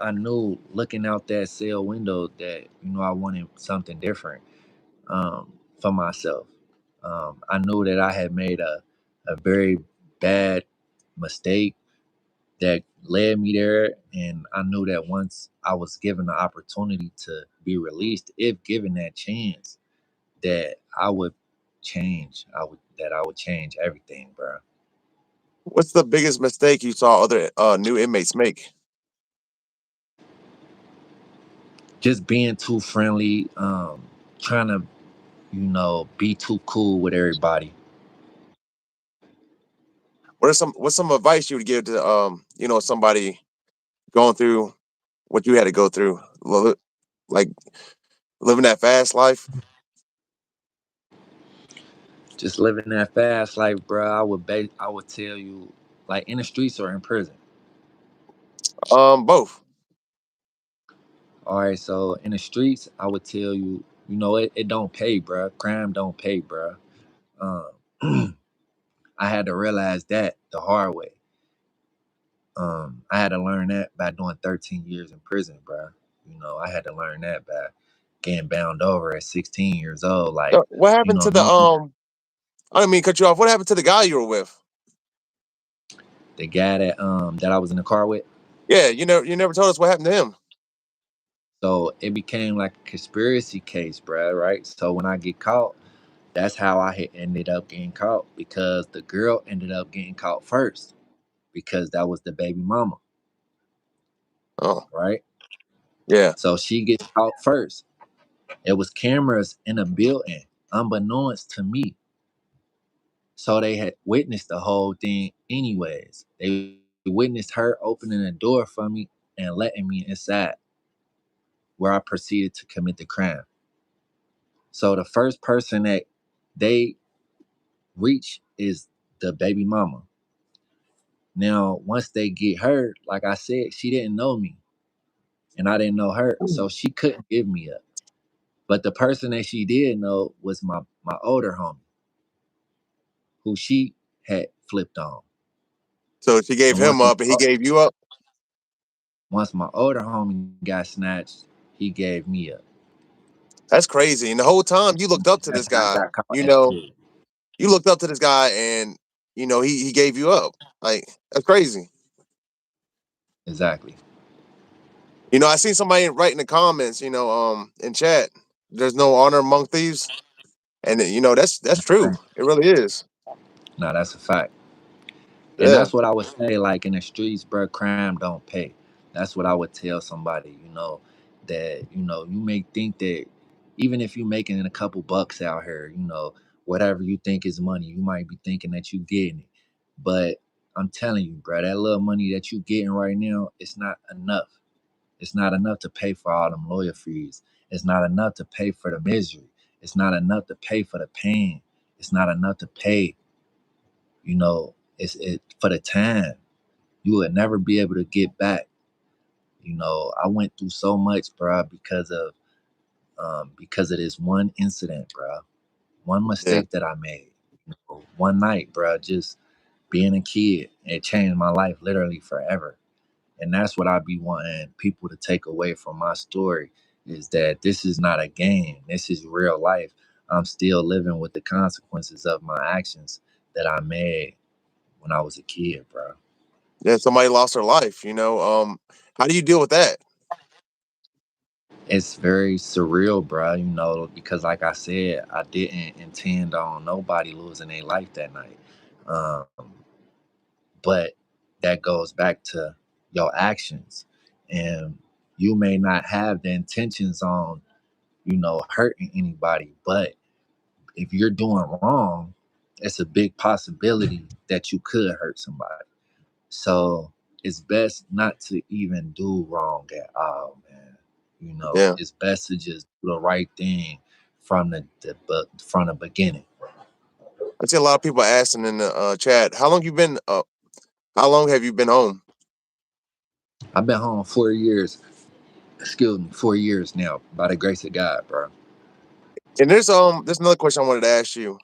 I knew looking out that cell window that, I wanted something different, for myself. I knew that I had made a very bad mistake that led me there. And I knew that once I was given the opportunity to be released, if given that chance, that I would change. I would change everything, bro. What's the biggest mistake you saw other new inmates make? Just being too friendly, trying to, be too cool with everybody. What's some advice you would give to somebody going through what you had to go through, like living that fast life? Just living that fast life, bro. I would tell you, like in the streets or in prison. Both. All right, so in the streets, I would tell you, it don't pay, bro. Crime don't pay, bro. Um, I had to realize that the hard way. I had to learn that by doing 13 years in prison, bro. I had to learn that by getting bound over at 16 years old. Like, What happened to the normally I didn't mean to cut you off. What happened to the guy you were with? the guy that I was in the car with. Yeah, you never told us what happened to him. So it became like a conspiracy case, bro. Right. So when I get caught, that's how I had ended up getting caught because the girl ended up getting caught first because that was the baby mama, Oh, right? yeah. So she gets caught first. It was cameras in a building, unbeknownst to me. So they had witnessed the whole thing anyways. They witnessed her opening the door for me and letting me inside, where I proceeded to commit the crime. So the first person that they reach is the baby mama. Now, once they get her, like I said, she didn't know me and I didn't know her. So she couldn't give me up. But the person that she did know was my older homie, who she had flipped on. So she gave And him up and he gave you up. once my older homie got snatched, he gave me up. That's crazy. And the whole time you looked up to this That's when I guy. got caught You and know, shit. you looked up to this guy, and he gave you up. Like that's crazy. Exactly. I seen somebody write in the comments. In chat, there's no honor among thieves, and that's true. It really is. No, that's a fact. And Yeah, that's what I would say, like in the streets, bro, crime don't pay. That's what I would tell somebody, that, you may think that even if you're making a couple bucks out here, whatever you think is money, you might be thinking that you getting it. But I'm telling you, bro, that little money that you getting right now, it's not enough. It's not enough to pay for all them lawyer fees. It's not enough to pay for the misery. It's not enough to pay for the pain. It's not enough to pay, for the time. You would never be able to get back. I went through so much, bro, because of this one incident, bro. One yeah. mistake that I made. One night, bro, just being a kid, it changed my life literally forever. And that's what I be wanting people to take away from my story is that this is not a game. This is real life. I'm still living with the consequences of my actions that I made when I was a kid, bro. Yeah, somebody lost their life. How do you deal with that? It's very surreal, bro, because like I said, I didn't intend on nobody losing their life that night. Um, but that goes back to your actions. And you may not have the intentions on, hurting anybody, but if you're doing wrong, it's a big possibility that you could hurt somebody. So it's best not to even do wrong at all, man. Yeah, It's best to just do the right thing from the beginning. I see a lot of people asking in the chat. How long have you been home? I've been home 4 years. Excuse me, 4 years now, by the grace of God, bro. And there's another question I wanted to ask you.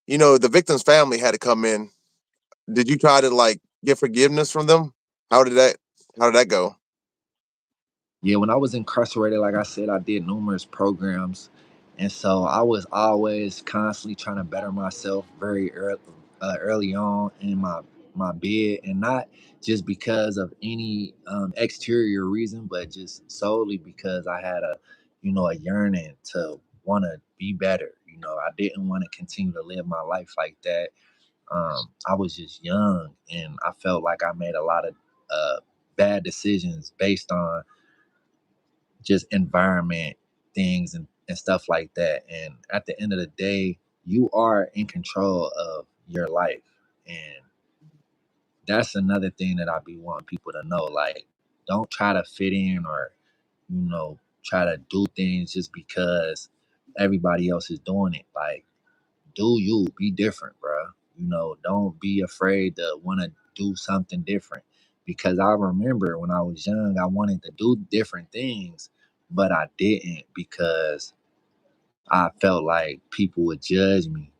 The victim's family had to come in. Did you try to like get forgiveness from them? How did that how did that go? Yeah, when I was incarcerated, like I said, I did numerous programs, and so I was always constantly trying to better myself early on in my bid, and not just because of any exterior reason, but just solely because I had a yearning to want to be better. I didn't want to continue to live my life like that. I was just young, and I felt like I made a lot of bad decisions based on just environment things and stuff like that. And at the end of the day, you are in control of your life. And that's another thing that I be wanting people to know. Like, don't try to fit in or, try to do things just because everybody else is doing it. Like, do you be different, bro? Don't be afraid to want to do something different. Because I remember when I was young, I wanted to do different things, but I didn't because I felt like people would judge me.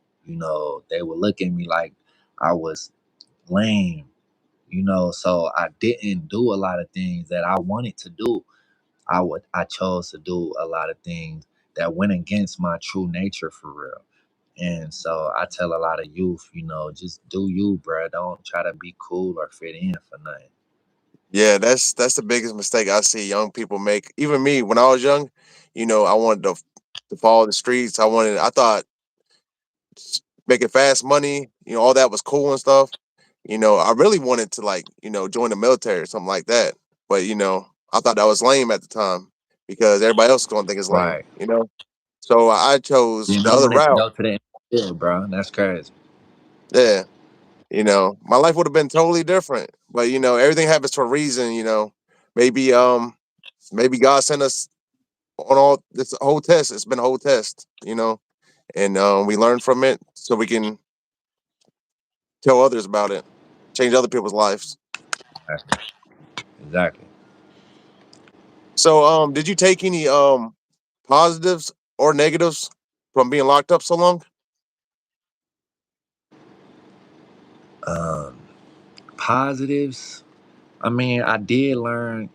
They would look at me like I was lame. So I didn't do a lot of things that I wanted to do. I chose to do a lot of things that went against my true nature for real. And so I tell a lot of youth, just do you, bro. Don't try to be cool or fit in for nothing. Yeah, that's the biggest mistake I see young people make. Even me, when I was young, I wanted to follow the streets. I thought making fast money, all that was cool and stuff. I really wanted to like, join the military or something like that. But I thought that was lame at the time because everybody else is gonna think it's lame, Right. So I chose And the I other wanted to route. go to the NFL, bro. That's crazy. Yeah. My life would have been totally different. But everything happens for a reason, maybe maybe God sent us on all this whole test. It's been a whole test, and we learn from it so we can tell others about it, change other people's lives. Exactly. So did you take any positives or negatives from being locked up so long? Um, Positives. I mean, I did learn,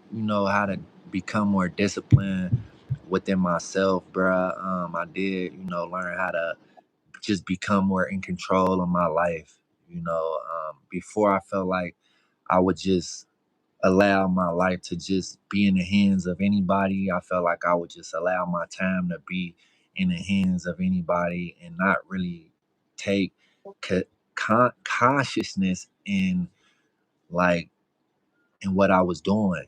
how to become more disciplined within myself, bruh. I did, learn how to just become more in control of my life. Before I felt like I would just allow my life to just be in the hands of anybody. I felt like I would just allow my time to be in the hands of anybody and not really take co- consciousness in like in what I was doing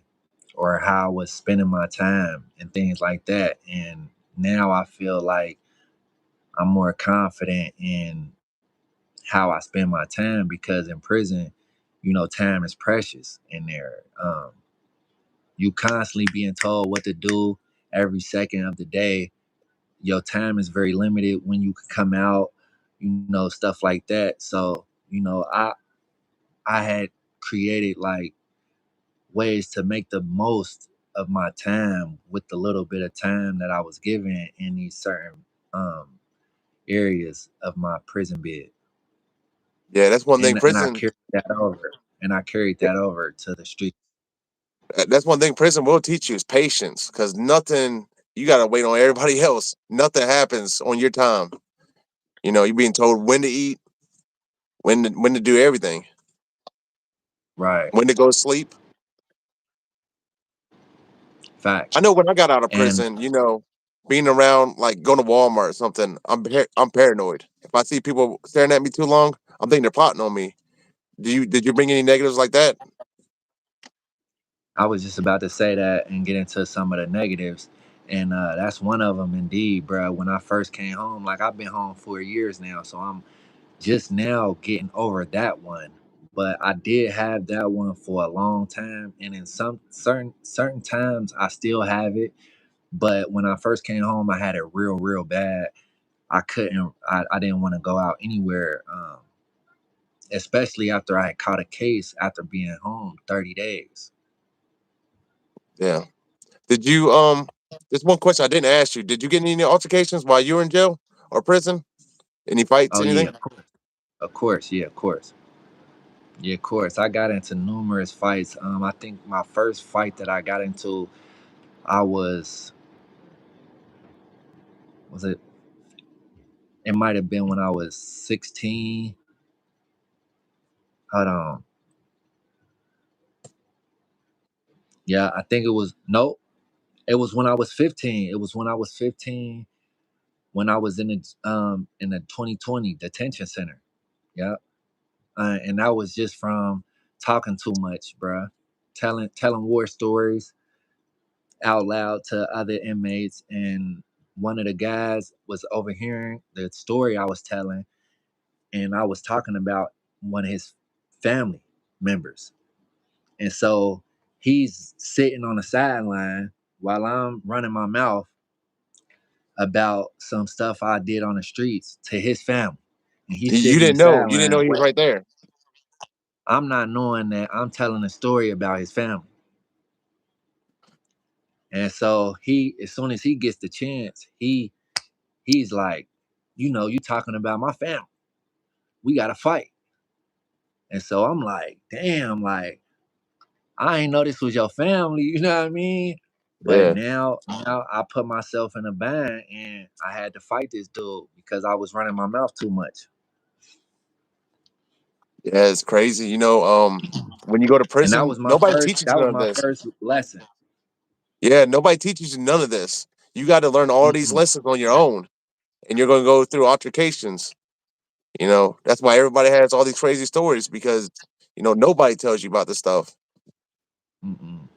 or how I was spending my time and things like that. And now I feel like I'm more confident in how I spend my time because in prison, time is precious in there. You constantly being told what to do every second of the day. Your time is very limited when you can come out, stuff like that. So, I had created like ways to make the most of my time with the little bit of time that I was given in these certain um areas of my prison bed. Yeah, that's one thing. And I Prison. carried that over. And I carried that over to the street. That's one thing prison will teach you is patience, because nothing. You gotta wait on everybody else. Nothing happens on your time. You're being told when to eat, when to do everything, Right. when to go to sleep. I Facts. know when I got out of And prison, being around like going to Walmart or something, I'm paranoid. If I see people staring at me too long, I'm thinking they're plotting on me. Did you bring any negatives like that? I was just about to say that and get into some of the negatives. And that's one of them, indeed, bro. When I first came home, like I've been home 4 years now, so I'm just now getting over that one. But I did have that one for a long time, and in some certain times, I still have it. But when I first came home, I had it real bad. I couldn't. I didn't want to go out anywhere, especially after I had caught a case after being home 30 days. Yeah. Did you There's one question I didn't ask you. Did you get any altercations while you were in jail or prison? Any fights, Oh yeah, anything? of course, yeah, of course. Yeah, of course. I got into numerous fights. I think my first fight that I got into, I was it? It might have been when I was 16. Hold on. Yeah, I think it was no. It was when I was 15. It was when I was 15 when I was in the 2020 detention center. Yeah, and that was just from talking too much, bruh. Telling war stories out loud to other inmates, and one of the guys was overhearing the story I was telling, and I was talking about one of his family members, and so he's sitting on the sideline while I'm running my mouth about some stuff I did on the streets to his family, and he's You sitting in the didn't know. You didn't know sideline. he was right there. I'm not knowing that I'm telling a story about his family. And so as soon as he gets the chance, he's like, you talking about my family. We gotta fight. And so I'm like, damn, like I ain't know this was your family, you know what I mean? But Yeah. now I put myself in a bind and I had to fight this dude because I was running my mouth too much. Yeah, it's crazy. When you go to And prison, nobody teaches you that was none of my this. first lesson. Yeah, nobody teaches you none of this. You got to learn all these Mm-mm, lessons on your own, and you're going to go through altercations. That's why everybody has all these crazy stories, because nobody tells you about this stuff. mm-mm.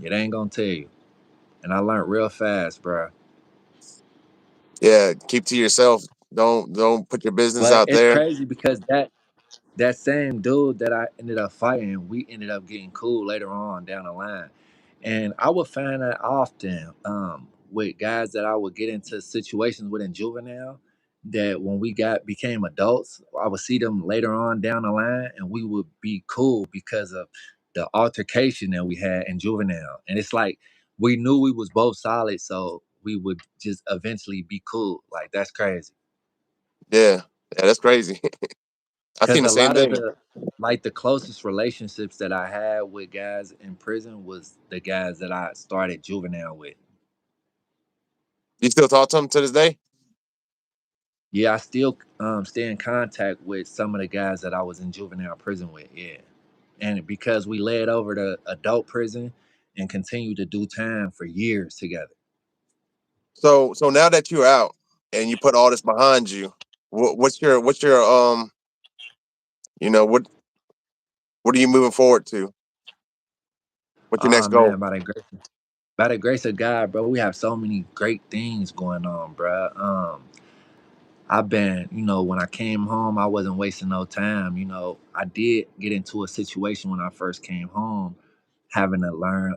It ain't gonna tell you. And I learned real fast, bro. Yeah, keep to yourself. Don't put your business But out it's there. crazy because that same dude that I ended up fighting, we ended up getting cool later on down the line. And I would find that often with guys that I would get into situations with in juvenile, that when we got became adults, I would see them later on down the line and we would be cool because of the altercation that we had in juvenile. And it's like we knew we was both solid, so we would just eventually be cool. Like that's crazy. Yeah, yeah, that's crazy. I Because seen the a same lot of thing. the like the closest relationships that I had with guys in prison was the guys that I started juvenile with. You still talk to them to this day? Yeah, I still stay in contact with some of the guys that I was in juvenile prison with. Yeah, and because we led over to adult prison and continued to do time for years together. So now that you're out and you put all this behind you, what's your you know what are you moving forward to? What's your next Oh goal? man, by the grace of God, bro, we have so many great things going on, bro. I've been, when I came home, I wasn't wasting no time. I did get into a situation when I first came home, having to learn,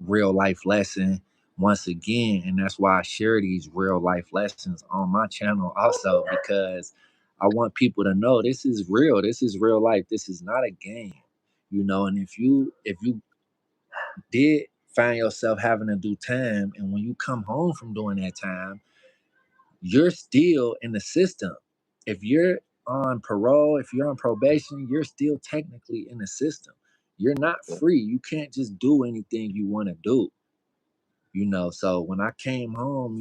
real life lesson once again. And that's why I share these real life lessons on my channel also, because I want people to know this is real. This is real life. This is not a game. And if you did find yourself having to do time, and when you come home from doing that time, you're still in the system. If you're on parole, if you're on probation, you're still technically in the system. You're not free. You can't just do anything you want to do. So when I came home,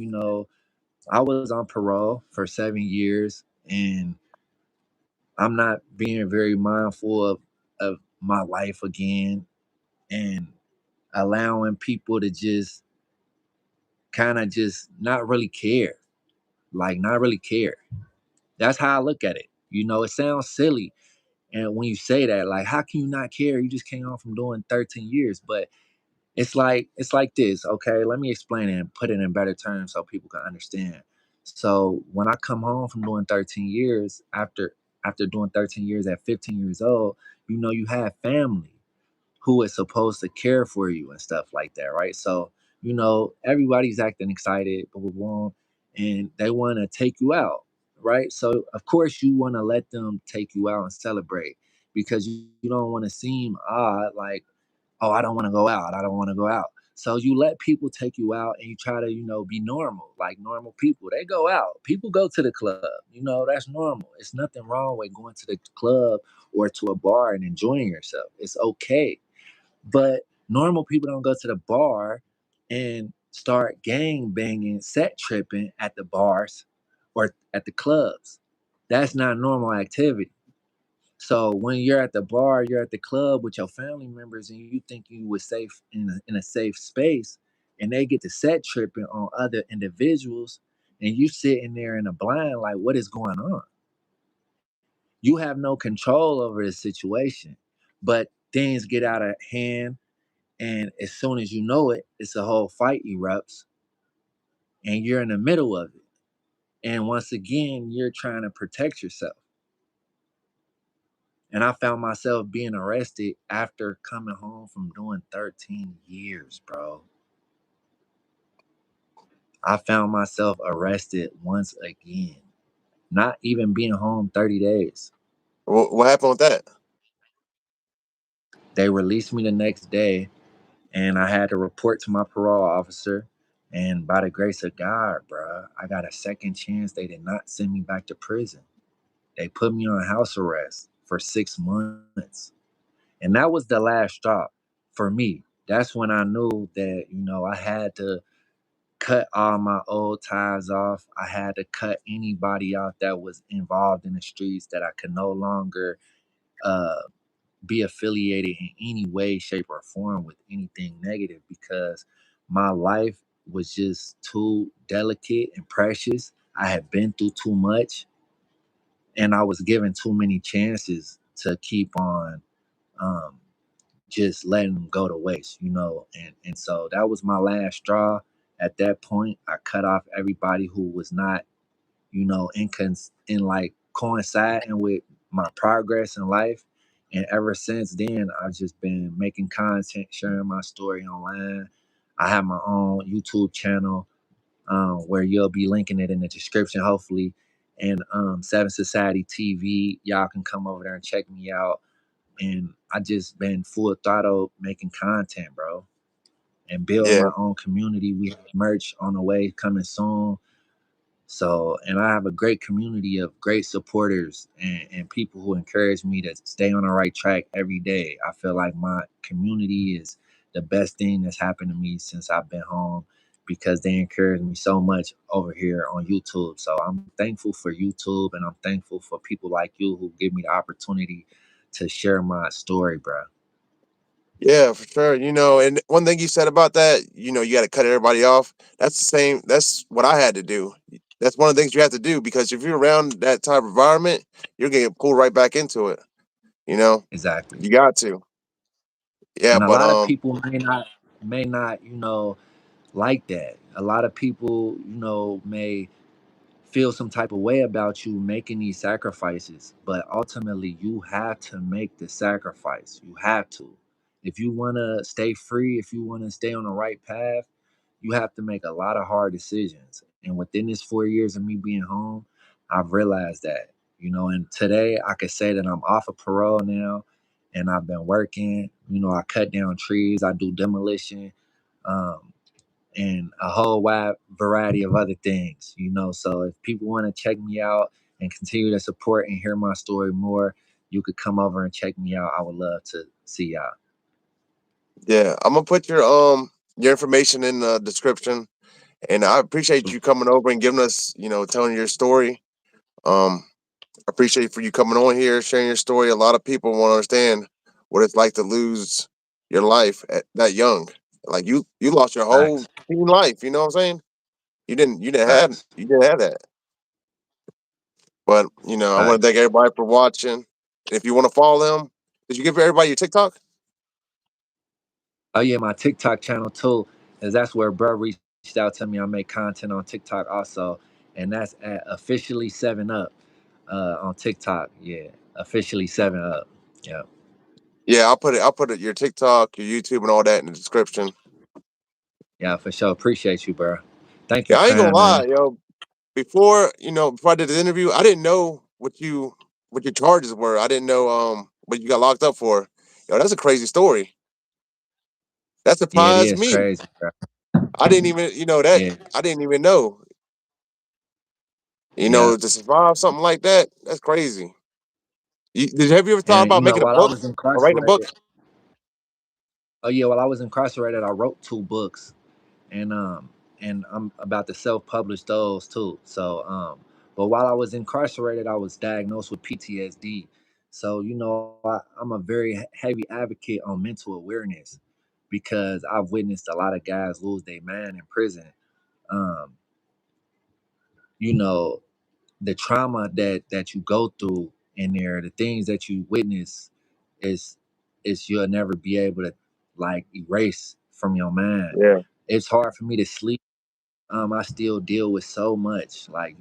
I was on parole for 7 years, and I'm not being very mindful of my life again, and allowing people to just kind of just not really care. Like, not really care. That's how I look at it. It sounds silly. And when you say that, like, how can you not care? You just came home from doing 13 years. But it's like this, okay? Let me explain it and put it in better terms so people can understand. So when I come home from doing 13 years, after doing 13 years at 15 years old, you have family who is supposed to care for you and stuff like that, right? So, everybody's acting excited, blah, blah, blah, and they want to take you out, right? So, of course, you want to let them take you out and celebrate, because you don't want to seem odd, like, oh, I don't want to go out. I don't want to go out. So you let people take you out, and you try to, be normal, like normal people. They go out. People go to the club. That's normal. It's nothing wrong with going to the club or to a bar and enjoying yourself. It's okay. But normal people don't go to the bar and start gang banging, set tripping at the bars or at the clubs. That's not normal activity. So when you're at the bar, you're at the club with your family members, and you think you was safe in a safe space, and they get to set tripping on other individuals, and you sitting there in a blind, like, what is going on? You have no control over the situation, but things get out of hand, and as soon as you know it, it's a whole fight erupts, and you're in the middle of it. And once again, you're trying to protect yourself. And I found myself being arrested after coming home from doing 13 years, bro. I found myself arrested once again, not even being home 30 days. What happened with that? They released me the next day, and I had to report to my parole officer. And by the grace of God, bro, I got a second chance. They did not send me back to prison. They put me on house arrest for 6 months. And that was the last straw for me. That's when I knew that, I had to cut all my old ties off. I had to cut anybody out that was involved in the streets, that I could no longer uh, be affiliated in any way, shape, or form with anything negative, because my life was just too delicate and precious. I had been through too much, and I was given too many chances to keep on um, just letting them go to waste, and so that was my last straw. At that point, I cut off everybody who was not, in like coinciding with my progress in life. And ever since then, I've just been making content, sharing my story online. I have my own YouTube channel, where you'll be linking it in the description, hopefully. And Seven Society TV, y'all can come over there and check me out. And I just been full throttle making content, bro, and building Yeah. my own community. We have merch on the way coming soon. So, and I have a great community of great supporters and people who encourage me to stay on the right track every day. I feel like my community is the best thing that's happened to me since I've been home because they encourage me so much over here on YouTube. So I'm thankful for YouTube and I'm thankful for people like you who give me the opportunity to share my story, bro. Yeah, for sure. And one thing you said about that, you got to cut everybody off. That's the same. That's what I had to do. That's one of the things you have to do because if you're around that type of environment, you're gonna get pulled right back into it. You know, Exactly. you got to. Yeah, And a but lot of people may not, like that. A lot of people, may feel some type of way about you making these sacrifices, but ultimately you have to make the sacrifice. You have to. If you want to stay free, if you want to stay on the right path, you have to make a lot of hard decisions. And within this 4 years of me being home, I've realized that, and today I could say that I'm off of parole now and I've been working. I cut down trees, I do demolition. Um, and a whole wide variety of other things. So if people want to check me out and continue to support and hear my story more, you could come over and check me out. I would love to see y'all. yeah, I'm gonna put your information in the description, and I appreciate you coming over and giving us, telling your story. Um, I appreciate for you coming on here, sharing your story. A lot of people want to understand what it's like to lose your life at that young. Like you lost your whole Facts. teen life. You know what I'm saying? Facts. You didn't have that. But I want to Facts. thank everybody for watching. And if you want to follow them, did you give everybody your TikTok? Oh yeah, my TikTok channel too, is that's where bro reached out to me. I make content on TikTok also, and that's at officially 7 up on TikTok. Yeah, officially 7 up. Yeah, Yeah, I'll put it your TikTok, your YouTube, and all that in the description. yeah, for sure. Appreciate you, bro. Thank you, Yeah, I ain't gonna fam, lie, man. yo. Before I did the interview, I didn't know what your charges were. I didn't know what you got locked up for. Yo, that's a crazy story. That Yeah, it surprised is me. crazy, bro. I didn't even that Yeah, I didn't even know. yeah. To survive something like that, that's crazy. Have you ever thought And about making a while I book was or writing a book? incarcerated, oh yeah, while I was incarcerated, I wrote 2 books, and I'm about to self-publish those too. So, but while I was incarcerated, I was diagnosed with PTSD. So, I'm a very heavy advocate on mental awareness because I've witnessed a lot of guys lose their man in prison. Um, you know, the trauma that you go through in there, the things that you witness is you'll never be able to like erase from your mind. Yeah, It's hard for me to sleep. I still deal with so much, like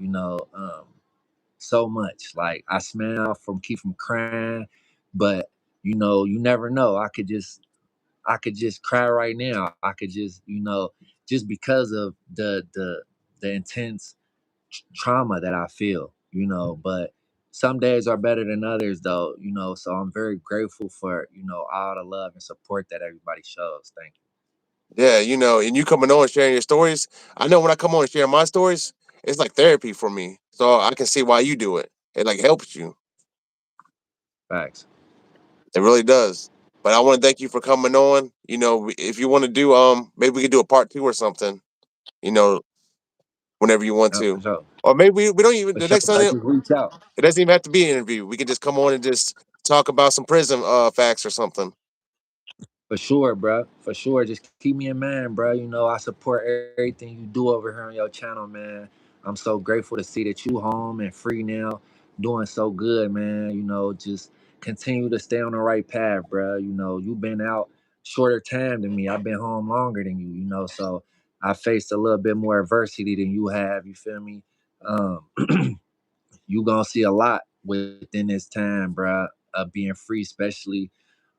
so much. Like I smile from keep from crying, but you never know. I could just cry right now. I could just because of the intense trauma that I feel. But some days are better than others, though. So I'm very grateful for all the love and support that everybody shows. Thank yeah, and you coming on and sharing your stories. I know when I come on and share my stories, it's like therapy for me. So I can see why you do it. It like helps you. you. Facts. It really does. But I want to thank you for coming on. If you want to do maybe we could do a part two or something. You know, whenever you want For to, sure. or maybe we don't even For the sure. next time Let's just reach out. it doesn't even have to be an interview. We can just come on and just talk about some prison facts or something. For sure, bro. For sure. Just keep me in mind, bro. I support everything you do over here on your channel, man. I'm so grateful to see that you home and free now, doing so good, man. Just continue to stay on the right path, bro. You've been out shorter time than me. I've been home longer than you. So I faced a little bit more adversity than you have. You feel me? Um, you gonna see a lot within this time, bro, of being free, especially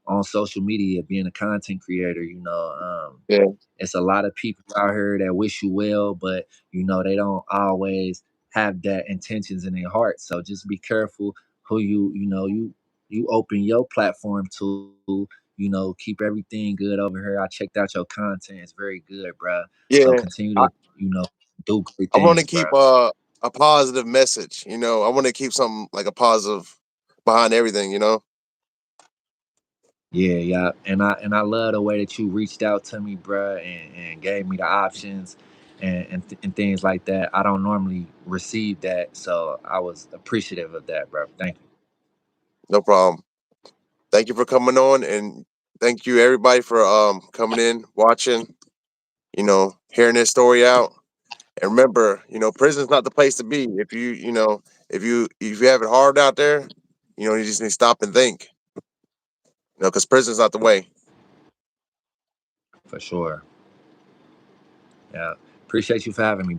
on social media, being a content creator. Yeah, It's a lot of people out here that wish you well, but they don't always have that intentions in their heart. So just be careful who you open your platform to. Keep everything good over here. I checked out your content; it's very good, bro. So yeah. continue I, to do great I want to things, keep bro. a positive message. I want to keep something like a positive behind everything. Yeah, yeah, and I love the way that you reached out to me, bruh, and gave me the options and things like that. I don't normally receive that, so I was appreciative of that, bro. Thank you. No problem. Thank you for coming on, and thank you everybody for coming in, watching, hearing this story out. And remember, prison's not the place to be. If you have it hard out there, you just need to stop and think. Because prison's not the way. For sure. Yeah, appreciate you for having me.